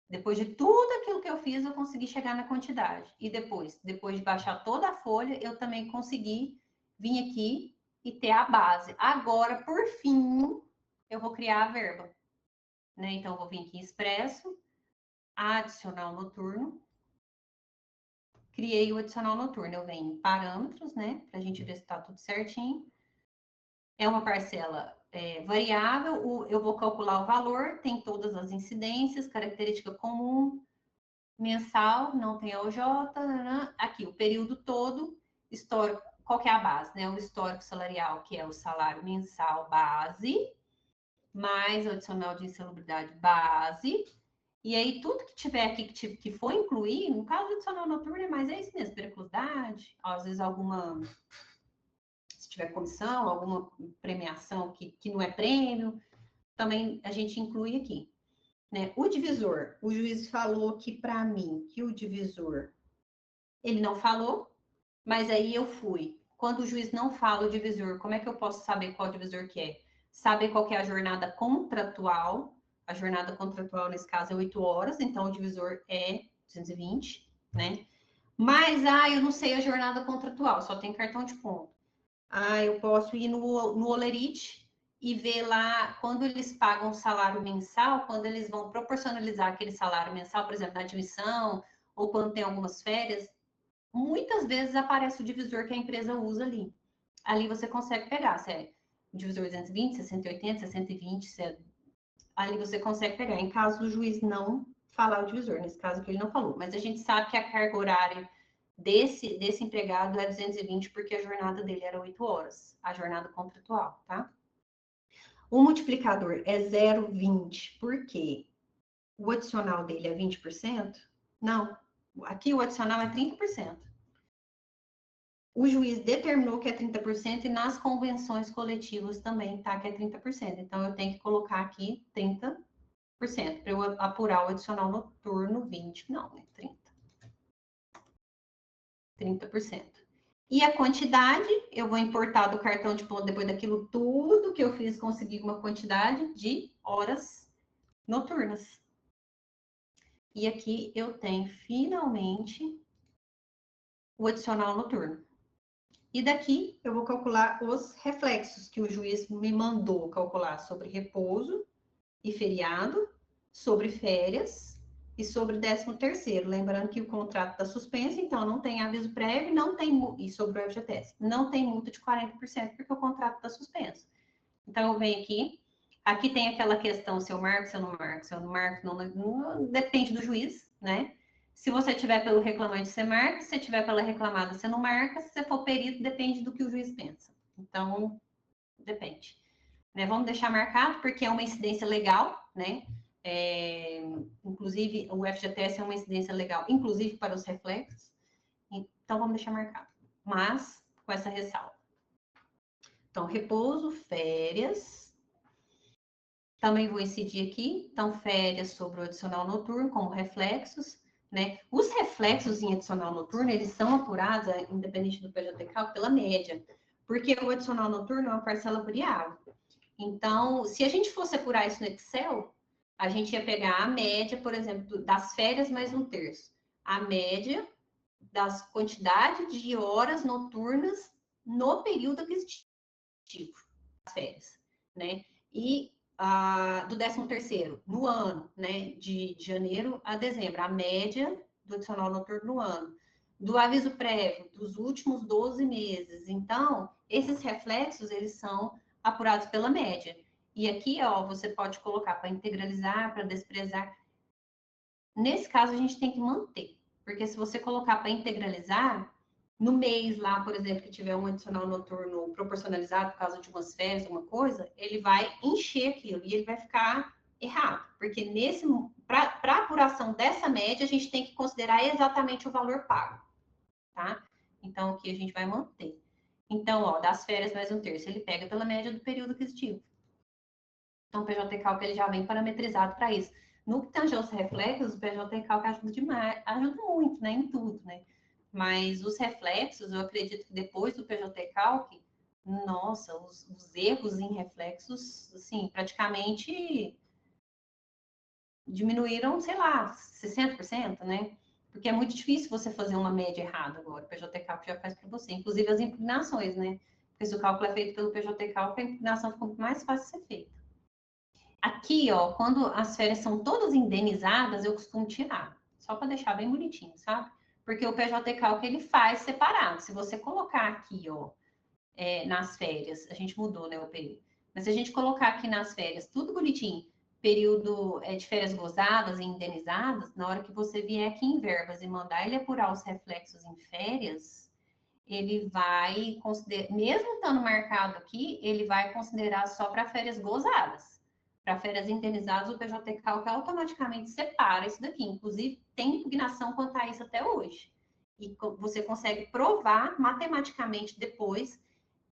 Depois de tudo aquilo que eu fiz, eu consegui chegar na quantidade. E depois de baixar toda a folha, eu também consegui vir aqui e ter a base. Agora, por fim, eu vou criar a verba. Né? Então, eu vou vir aqui em expresso, adicional noturno. Criei o adicional noturno. Eu venho em parâmetros, né? Para a gente ver se está tudo certinho. É uma parcela variável, eu vou calcular o valor, tem todas as incidências, característica comum, mensal, não tem OJ, aqui o período todo, histórico, qual que é a base, né? O histórico salarial, que é o salário mensal base, mais o adicional de insalubridade base, e aí tudo que tiver aqui que for incluir, no caso do adicional noturno, mas é isso mesmo, periculosidade, às vezes alguma... Se tiver comissão, alguma premiação que não é prêmio, também a gente inclui aqui. Né? O divisor, o juiz falou aqui para mim que o divisor, ele não falou, mas aí eu fui. Quando o juiz não fala o divisor, como é que eu posso saber qual divisor que é? Saber qual que é a jornada contratual. A jornada contratual, nesse caso, é 8 horas, então o divisor é 220, né? Mas, eu não sei a jornada contratual, só tem cartão de ponto. Eu posso ir no Olerite e ver lá quando eles pagam o salário mensal, quando eles vão proporcionalizar aquele salário mensal, por exemplo, na admissão, ou quando tem algumas férias, muitas vezes aparece o divisor que a empresa usa ali. Ali você consegue pegar, se é o divisor 220, 680, 620, ali você consegue pegar. Em caso do juiz não falar o divisor, nesse caso que ele não falou. Mas a gente sabe que a carga horária desse empregado é 220 porque a jornada dele era 8 horas, a jornada contratual, tá? O multiplicador é 0,20 porque o adicional dele é 20%? Não, aqui o adicional é 30%. O juiz determinou que é 30% e nas convenções coletivas também tá que é 30%. Então, eu tenho que colocar aqui 30% para eu apurar o adicional noturno 20%. Não, é 30%. 30%. E a quantidade, eu vou importar do cartão de ponto, depois daquilo tudo que eu fiz, conseguir uma quantidade de horas noturnas. E aqui eu tenho, finalmente, o adicional noturno. E daqui eu vou calcular os reflexos que o juiz me mandou calcular sobre repouso e feriado, sobre férias e sobre 13º. Lembrando que o contrato está suspenso, então não tem aviso prévio, não tem, e sobre o FGTS, não tem multa de 40% porque o contrato está suspenso. Então eu venho aqui tem aquela questão se eu marco, se eu não marco, se eu não marco, não depende do juiz, né? Se você tiver pelo reclamante, você marca. Se você tiver pela reclamada, você não marca. Se você for perito, depende do que o juiz pensa. Então, depende. Né? Vamos deixar marcado, porque é uma incidência legal, né? Inclusive, o FGTS é uma incidência legal, inclusive para os reflexos. Então, vamos deixar marcado. Mas, com essa ressalva. Então, repouso, férias. Também vou incidir aqui. Então, férias sobre o adicional noturno, como reflexos. Né? Os reflexos em adicional noturno, eles são apurados, independente do PJT-CAL, pela média, porque o adicional noturno é uma parcela variável. Então, se a gente fosse apurar isso no Excel, a gente ia pegar a média, por exemplo, das férias mais 1/3. A média das quantidades de horas noturnas no período aquisitivo, das férias, né? E do 13º no ano, né? De janeiro a dezembro, a média do adicional noturno no ano. Do aviso prévio, dos últimos 12 meses. Então, esses reflexos, eles são apurados pela média. E aqui, ó, você pode colocar para integralizar, para desprezar. Nesse caso, a gente tem que manter. Porque se você colocar para integralizar, no mês lá, por exemplo, que tiver um adicional noturno proporcionalizado por causa de umas férias, alguma coisa, ele vai encher aquilo e ele vai ficar errado. Porque para apuração dessa média, a gente tem que considerar exatamente o valor pago, tá? Então, aqui a gente vai manter. Então, ó, das férias mais um terço, ele pega pela média do período aquisitivo. Então, o PJ Calc ele já vem parametrizado para isso. No que tange aos reflexos, o PJ Calc ajuda demais, ajuda muito, né, em tudo, né? Mas os reflexos, eu acredito que depois do PJ Calc, nossa, os erros em reflexos, assim, praticamente diminuíram, sei lá, 60%, né? Porque é muito difícil você fazer uma média errada agora. O PJ Calc já faz para você, inclusive as inclinações, né? Porque se o cálculo é feito pelo PJ Calc, a inclinação fica muito mais fácil de ser feita. Aqui, ó, quando as férias são todas indenizadas, eu costumo tirar, só para deixar bem bonitinho, sabe? Porque o PJ Calc ele faz separado. Se você colocar aqui, ó, nas férias, a gente mudou, né, o período. Mas se a gente colocar aqui nas férias, tudo bonitinho, período de férias gozadas e indenizadas, na hora que você vier aqui em verbas e mandar ele apurar os reflexos em férias, ele vai considerar, mesmo estando marcado aqui, ele vai considerar só para férias gozadas. Para férias indenizadas, o PJ Calc automaticamente separa isso daqui. Inclusive, tem impugnação quanto a isso até hoje. E você consegue provar matematicamente depois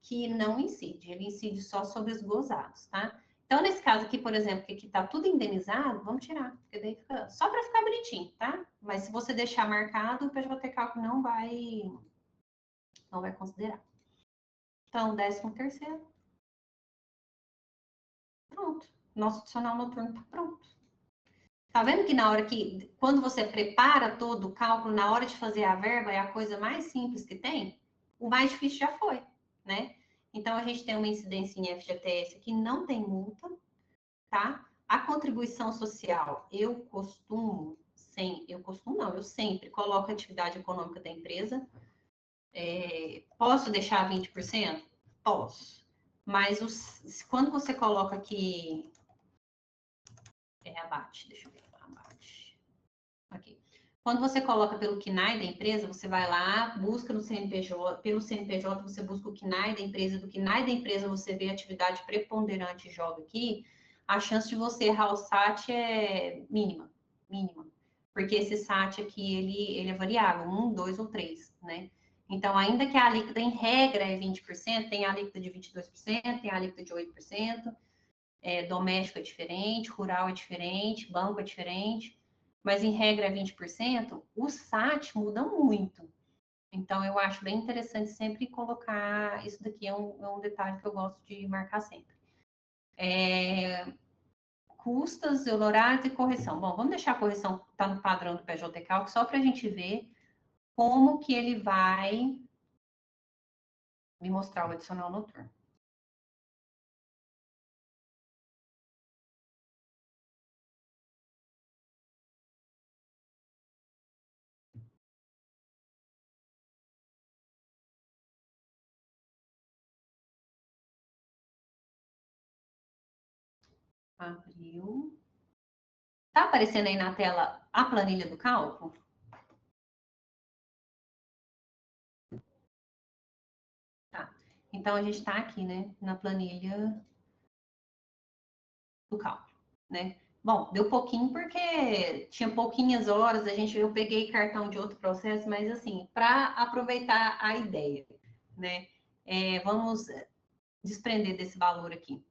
que não incide. Ele incide só sobre os gozados, tá? Então, nesse caso aqui, por exemplo, que aqui tá tudo indenizado, vamos tirar, porque daí fica só para ficar bonitinho, tá? Mas se você deixar marcado, o PJ Calc não vai considerar. Então, 13º. Pronto. Nosso adicional noturno tá pronto. Tá vendo que na hora que, quando você prepara todo o cálculo, na hora de fazer a verba, é a coisa mais simples que tem? O mais difícil já foi, né? Então, a gente tem uma incidência em FGTS que não tem multa, tá? A contribuição social, eu sempre coloco a atividade econômica da empresa. Posso deixar 20%? Posso. Mas quando você coloca aqui, abate, deixa eu ver, abate. Aqui. Quando você coloca pelo CNAE da empresa, você vai lá, busca no CNPJ, pelo CNPJ você busca o CNAE da empresa, do CNAE da empresa você vê a atividade preponderante e joga aqui, a chance de você errar o SAT é mínima, mínima. Porque esse SAT aqui, ele é variável, 1, 2 ou 3, né? Então, ainda que a alíquota em regra é 20%, tem a alíquota de 22%, tem a alíquota de 8%, doméstico é diferente, rural é diferente, banco é diferente, mas em regra é 20%, o SAT muda muito. Então, eu acho bem interessante sempre colocar, isso daqui é um detalhe que eu gosto de marcar sempre. Custas, honorários e correção. Bom, vamos deixar a correção tá no padrão do PJ Calc, só para a gente ver como que ele vai me mostrar o adicional noturno. Abril. Tá aparecendo aí na tela a planilha do cálculo? Tá. Então, a gente está aqui, né, na planilha do cálculo, né? Bom, deu pouquinho porque tinha pouquinhas horas, eu peguei cartão de outro processo, mas assim, para aproveitar a ideia, né? Vamos desprender desse valor aqui.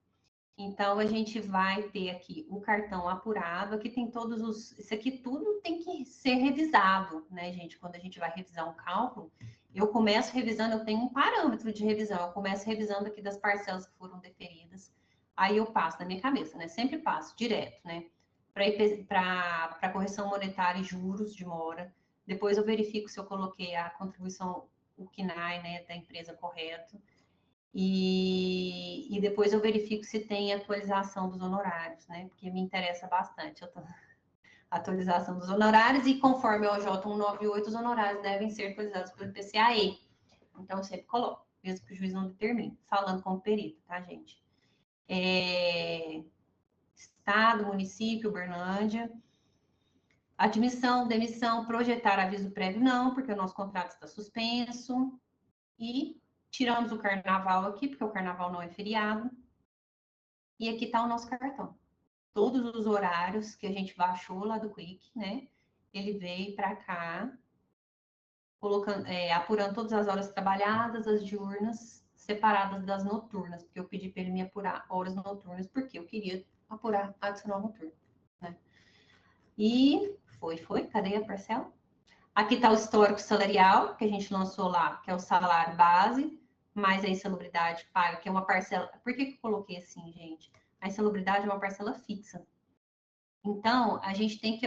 Então, a gente vai ter aqui o cartão apurado, aqui tem todos os... Isso aqui tudo tem que ser revisado, né, gente? Quando a gente vai revisar um cálculo, eu começo revisando, eu tenho um parâmetro de revisão, eu começo revisando aqui das parcelas que foram deferidas, aí eu passo na minha cabeça, né? Sempre passo, direto, né? Para correção monetária e juros de mora, Depois eu verifico se eu coloquei a contribuição, o CNAE, né, da empresa correto. E depois eu verifico se tem atualização dos honorários, né? Porque me interessa bastante a atualização dos honorários, e conforme o OJ 198, os honorários devem ser atualizados pelo IPCAE. Então, eu sempre coloco, mesmo que o juiz não determine, falando como perito, tá, gente? Estado, município, Uberlândia. Admissão, demissão, projetar aviso prévio, não, porque o nosso contrato está suspenso. E tiramos o carnaval aqui, porque o carnaval não é feriado. E aqui está o nosso cartão. Todos os horários que a gente baixou lá do Quick, né? Ele veio para cá, colocando, apurando todas as horas trabalhadas, as diurnas, separadas das noturnas, porque eu pedi para ele me apurar horas noturnas, porque eu queria apurar adicional noturno, né? E foi, cadê a parcela? Aqui está o histórico salarial, que a gente lançou lá, que é o salário base, mais a insalubridade paga, que é uma parcela. Por que eu coloquei assim, gente? A insalubridade é uma parcela fixa. Então, a gente tem que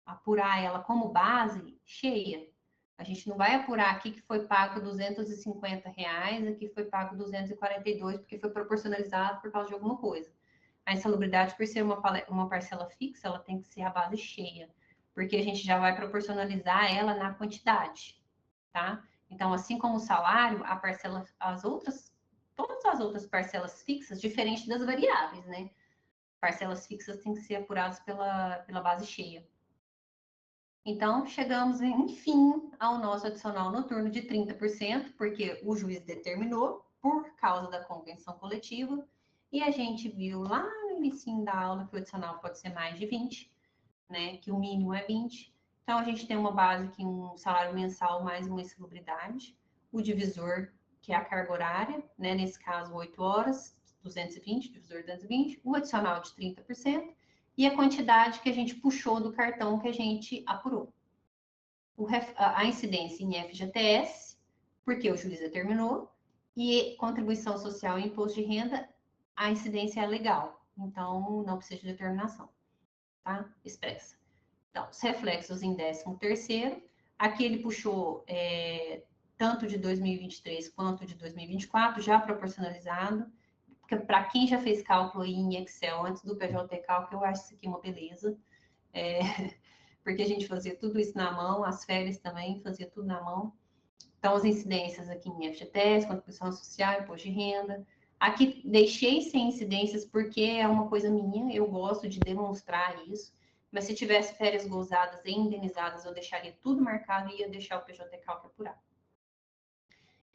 apurar ela como base cheia. A gente não vai apurar aqui que foi pago R$ 250, aqui foi pago 242, porque foi proporcionalizado por causa de alguma coisa. A insalubridade, por ser uma parcela fixa, ela tem que ser a base cheia, porque a gente já vai proporcionalizar ela na quantidade, tá? Então, assim como o salário, a parcela, todas as outras parcelas fixas, diferente das variáveis, né? Parcelas fixas têm que ser apuradas pela base cheia. Então, chegamos, enfim, ao nosso adicional noturno de 30%, porque o juiz determinou por causa da convenção coletiva, e a gente viu lá no início da aula que o adicional pode ser mais de 20, né? Que o mínimo é 20. Então, a gente tem uma base aqui, um salário mensal mais uma insalubridade, o divisor, que é a carga horária, né? Nesse caso, 8 horas, 220, divisor 220, o adicional de 30%, e a quantidade que a gente puxou do cartão que a gente apurou. A incidência em FGTS, porque o juiz determinou, e contribuição social e imposto de renda, a incidência é legal, então não precisa de determinação, tá? Expressa. Então, os reflexos em 13º, aqui ele puxou tanto de 2023 quanto de 2024, já proporcionalizado, porque para quem já fez cálculo aí em Excel antes do PJ cálculo, eu acho isso aqui uma beleza, porque a gente fazia tudo isso na mão, as férias também, fazia tudo na mão. Então, as incidências aqui em FGTS, contribuição social, imposto de renda. Aqui deixei sem incidências porque é uma coisa minha, eu gosto de demonstrar isso, mas se tivesse férias gozadas e indenizadas, eu deixaria tudo marcado e ia deixar o PJ cálculo apurar.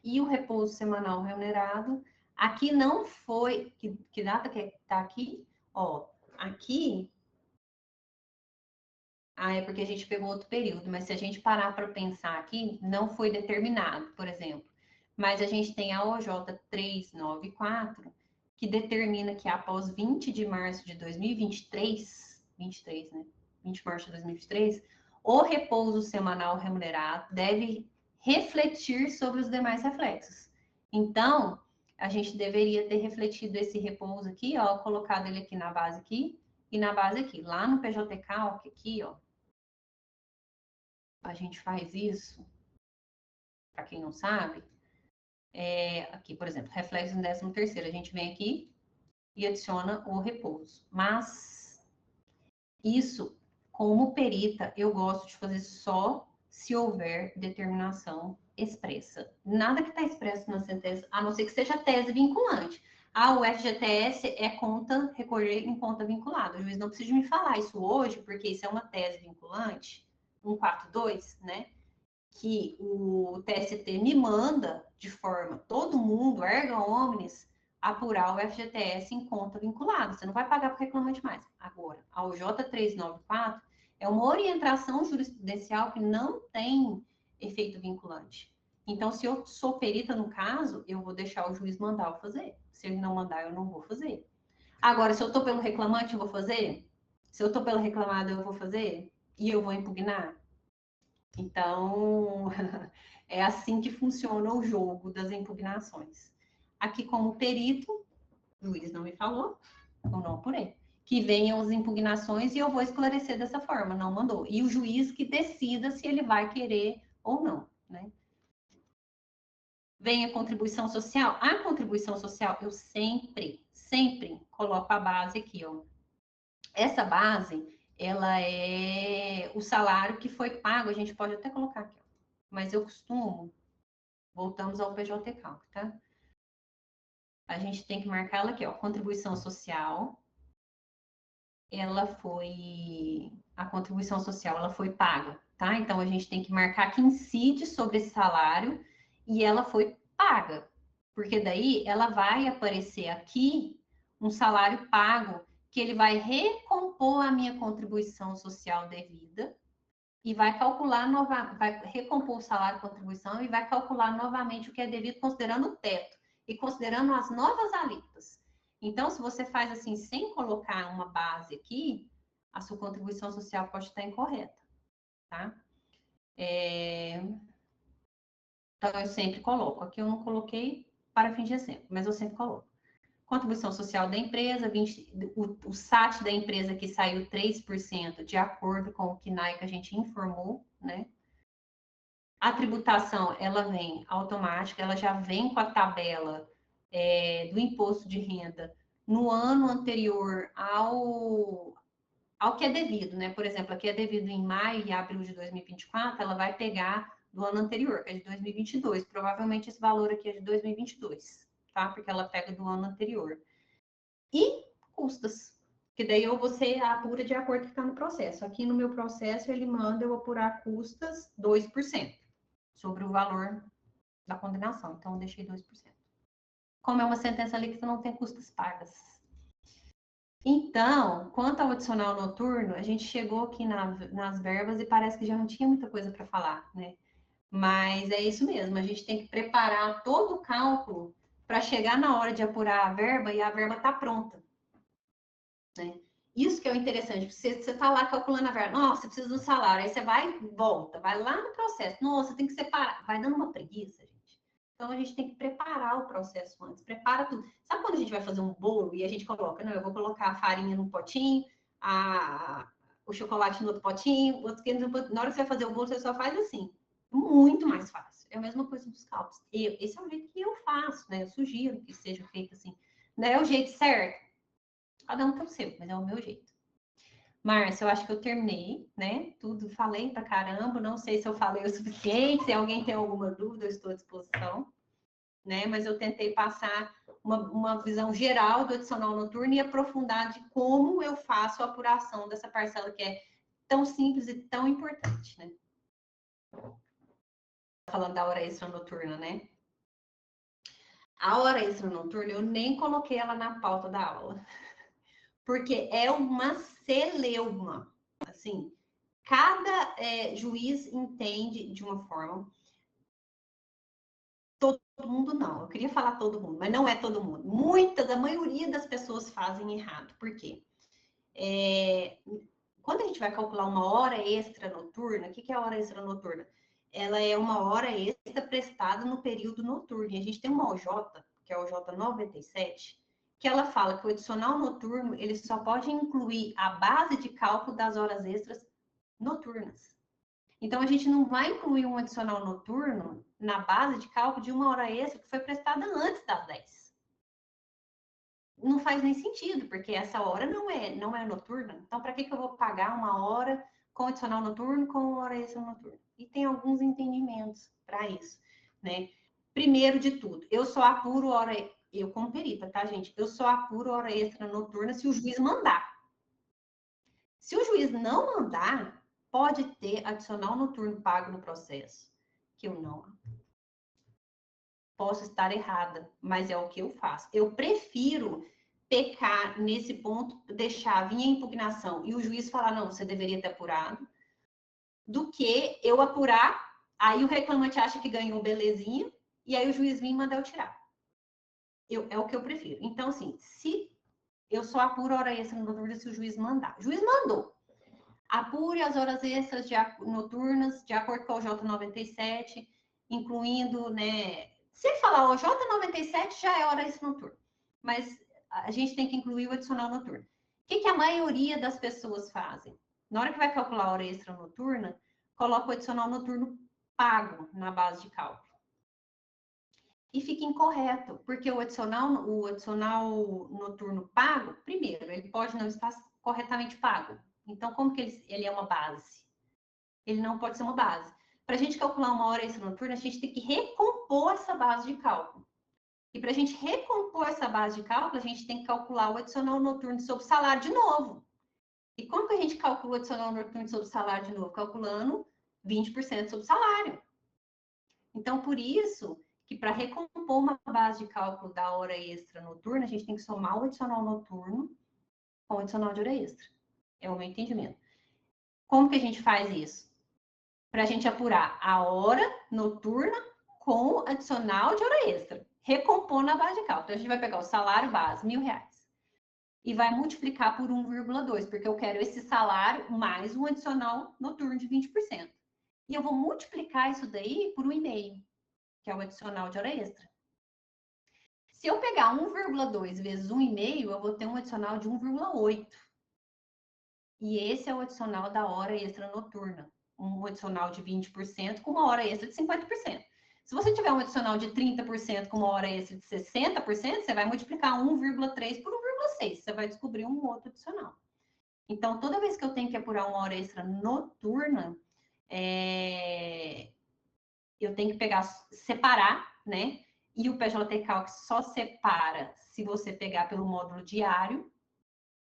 E o repouso semanal remunerado, aqui não foi, que data que está aqui? Ó, aqui é porque a gente pegou outro período, mas se a gente parar para pensar aqui, não foi determinado, por exemplo. Mas a gente tem a OJ 394, que determina que após 20 de março de 2023, 23, né? 20 de março de 2023, o repouso semanal remunerado deve refletir sobre os demais reflexos. Então, a gente deveria ter refletido esse repouso aqui, ó, colocado ele aqui na base aqui e na base aqui. Lá no PJ Calc, aqui, ó, a gente faz isso, para quem não sabe, aqui, por exemplo, reflexo em 13º, a gente vem aqui e adiciona o repouso. Mas isso, como perita, eu gosto de fazer só se houver determinação expressa. Nada que está expresso na sentença, a não ser que seja tese vinculante. O FGTS é conta, recolher em conta vinculada. O juiz não precisa me falar isso hoje, porque isso é uma tese vinculante, 142, né? Que o TST me manda de forma, todo mundo, erga omnes, apurar o FGTS em conta vinculada. Você não vai pagar para o reclamante mais. Agora, a OJ 394 é uma orientação jurisprudencial que não tem efeito vinculante. Então, se eu sou perita no caso, eu vou deixar o juiz mandar eu fazer. Se ele não mandar, eu não vou fazer. Agora, se eu estou pelo reclamante, eu vou fazer? Se eu estou pelo reclamado, eu vou fazer? E eu vou impugnar? Então, é assim que funciona o jogo das impugnações. Aqui, como perito, o juiz não me falou, eu não apurei. que venham as impugnações e eu vou esclarecer dessa forma, não mandou. E o juiz que decida se ele vai querer ou não, né? Vem a contribuição social. A contribuição social, eu sempre coloco a base aqui, ó. Essa base, ela é o salário que foi pago, a gente pode até colocar aqui, ó. Mas eu costumo, voltamos ao PJCalc, tá? A gente tem que marcar ela aqui, ó, contribuição social. A contribuição social, ela foi paga, tá? Então, a gente tem que marcar que incide sobre esse salário e ela foi paga, porque daí ela vai aparecer aqui um salário pago que ele vai recompor a minha contribuição social devida e vai calcular vai recompor o salário contribuição e vai calcular novamente o que é devido considerando o teto e considerando as novas alíquotas. Então, se você faz assim, sem colocar uma base aqui, a sua contribuição social pode estar incorreta, tá? Então, eu sempre coloco. Aqui eu não coloquei para fim de exemplo, mas eu sempre coloco. Contribuição social da empresa, o SAT da empresa que saiu 3%, de acordo com o KNAI que a gente informou, né? A tributação, ela vem automática, ela já vem com a tabela do imposto de renda no ano anterior ao que é devido, né? Por exemplo, aqui é devido em maio e abril de 2024, ela vai pegar do ano anterior, que é de 2022. Provavelmente esse valor aqui é de 2022, tá? Porque ela pega do ano anterior. E custas, que daí você apura de acordo com o que está no processo. Aqui no meu processo, ele manda eu apurar custas 2% sobre o valor da condenação. Então, eu deixei 2%. Como é uma sentença líquida, não tem custas pagas. Então, quanto ao adicional noturno, a gente chegou aqui nas verbas e parece que já não tinha muita coisa para falar, né? Mas é isso mesmo, a gente tem que preparar todo o cálculo para chegar na hora de apurar a verba e a verba está pronta, né? Isso que é o interessante, você está lá calculando a verba, nossa, você precisa do salário, aí você vai e volta, vai lá no processo, nossa, tem que separar, vai dando uma preguiça, gente. Então, a gente tem que preparar o processo antes, prepara tudo. Sabe quando a gente vai fazer um bolo e a gente coloca, não, eu vou colocar a farinha num potinho, o chocolate no outro potinho, na hora que você vai fazer o bolo, você só faz assim. Muito mais fácil. É a mesma coisa dos cálculos. Esse é o jeito que eu faço, né? Eu sugiro que seja feito assim. Não é o jeito certo. Cada um tem o seu, mas é o meu jeito. Márcia, eu acho que eu terminei, né? Tudo, falei pra caramba. Não sei se eu falei o suficiente. Se alguém tem alguma dúvida, eu estou à disposição, né? Mas eu tentei passar uma visão geral do adicional noturno e aprofundar de como eu faço a apuração dessa parcela que é tão simples e tão importante, né? Falando da hora extra noturna, né? A hora extra noturna, eu nem coloquei ela na pauta da aula. Porque é uma celeuma. Assim, cada juiz entende de uma forma. Todo mundo não. Eu queria falar todo mundo, mas não é todo mundo. A maioria das pessoas fazem errado. Por quê? Quando a gente vai calcular uma hora extra noturna, o que é a hora extra noturna? Ela é uma hora extra prestada no período noturno. E a gente tem uma OJ, que é a OJ 97, que ela fala que o adicional noturno, ele só pode incluir a base de cálculo das horas extras noturnas. Então, a gente não vai incluir um adicional noturno na base de cálculo de uma hora extra que foi prestada antes das 10. Não faz nem sentido, porque essa hora não é noturna. Então, para que eu vou pagar uma hora com adicional noturno com hora extra noturna? E tem alguns entendimentos para isso, né? Primeiro de tudo, eu só apuro hora, eu como perita, tá, gente? Eu só apuro hora extra noturna se o juiz mandar. Se o juiz não mandar, pode ter adicional noturno pago no processo, que eu não posso estar errada, mas é o que eu faço. Eu prefiro pecar nesse ponto, deixar vir a impugnação e o juiz falar, não, você deveria ter apurado, do que eu apurar, aí o reclamante acha que ganhou belezinha, e aí o juiz vir e mandar eu tirar. É o que eu prefiro. Então, assim, se eu só apuro hora extra noturna se o juiz mandar. O juiz mandou. Apure as horas extras noturnas, de acordo com o J97, incluindo, né? Se falar o J97 já é hora extra noturna, mas a gente tem que incluir o adicional noturno. que a maioria das pessoas fazem? Na hora que vai calcular a hora extra noturna, coloca o adicional noturno pago na base de cálculo. E fica incorreto, porque o adicional noturno pago, primeiro, ele pode não estar corretamente pago. Então, como que ele é uma base? Ele não pode ser uma base. Para a gente calcular uma hora extra noturna, a gente tem que recompor essa base de cálculo. E para a gente recompor essa base de cálculo, a gente tem que calcular o adicional noturno sobre o salário de novo. E como que a gente calcula o adicional noturno sobre o salário de novo? Calculando 20% sobre o salário. Então, por isso que para recompor uma base de cálculo da hora extra noturna, a gente tem que somar o adicional noturno com o adicional de hora extra. É o meu entendimento. Como que a gente faz isso? Para a gente apurar a hora noturna com o adicional de hora extra. Recompor na base de cálculo. Então, a gente vai pegar o salário base, R$1.000, e vai multiplicar por 1,2, porque eu quero esse salário mais um adicional noturno de 20%. E eu vou multiplicar isso daí por 1,5, que é o adicional de hora extra. Se eu pegar 1,2 vezes 1,5, eu vou ter um adicional de 1,8. E esse é o adicional da hora extra noturna. Um adicional de 20% com uma hora extra de 50%. Se você tiver um adicional de 30% com uma hora extra de 60%, você vai multiplicar 1,3 por 1,6. Você vai descobrir um outro adicional. Então, toda vez que eu tenho que apurar uma hora extra noturna, eu tenho que separar, né? E o PJ Calc só separa se você pegar pelo módulo diário.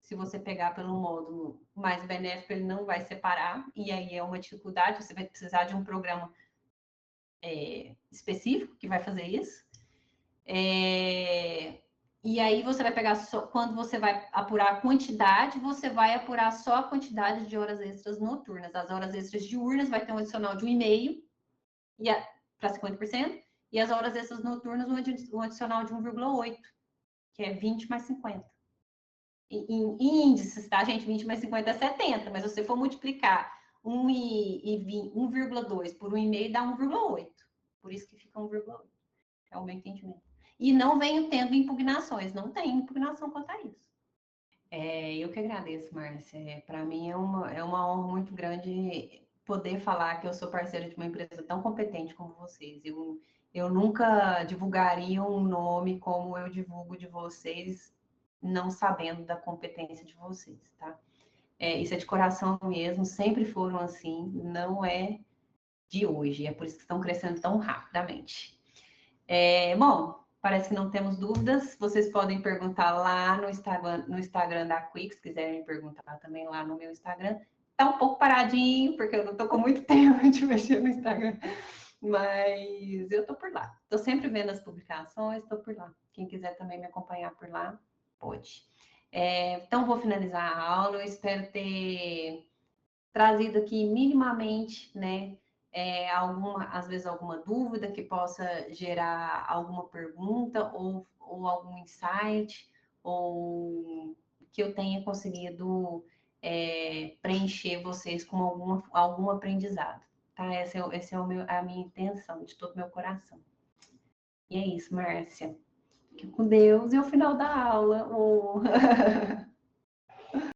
Se você pegar pelo módulo mais benéfico, ele não vai separar. E aí é uma dificuldade, você vai precisar de um programa específico que vai fazer isso. E aí você vai pegar quando você vai apurar a quantidade, você vai apurar só a quantidade de horas extras noturnas. As horas extras diurnas vai ter um adicional de 1,5 para 50%, e as horas extras noturnas um adicional de 1,8, que é 20 mais 50. Em índices, tá, gente? 20 mais 50 é 70, mas se você for multiplicar 1,2 por 1,5 dá 1,8. Por isso que fica 1,8. É o meu entendimento. E não venho tendo impugnações, não tem impugnação quanto a isso. Eu que agradeço, Márcia. Para mim é uma honra muito grande poder falar que eu sou parceira de uma empresa tão competente como vocês. Eu nunca divulgaria um nome como eu divulgo de vocês, não sabendo da competência de vocês, tá? Isso é de coração mesmo, sempre foram assim, não é de hoje, é por isso que estão crescendo tão rapidamente. Bom, parece que não temos dúvidas, vocês podem perguntar lá no Instagram da Quick, se quiserem me perguntar também lá no meu Instagram. Tá um pouco paradinho, porque eu não tô com muito tempo de mexer no Instagram, mas eu tô por lá. Tô sempre vendo as publicações, tô por lá. Quem quiser também me acompanhar por lá, pode. Então, vou finalizar a aula. Eu espero ter trazido aqui minimamente, né, às vezes alguma dúvida que possa gerar alguma pergunta ou algum insight, ou que eu tenha conseguido preencher vocês com algum aprendizado, tá? Essa é a minha intenção, de todo o meu coração. E é isso, Márcia. Fique com Deus e o final da aula.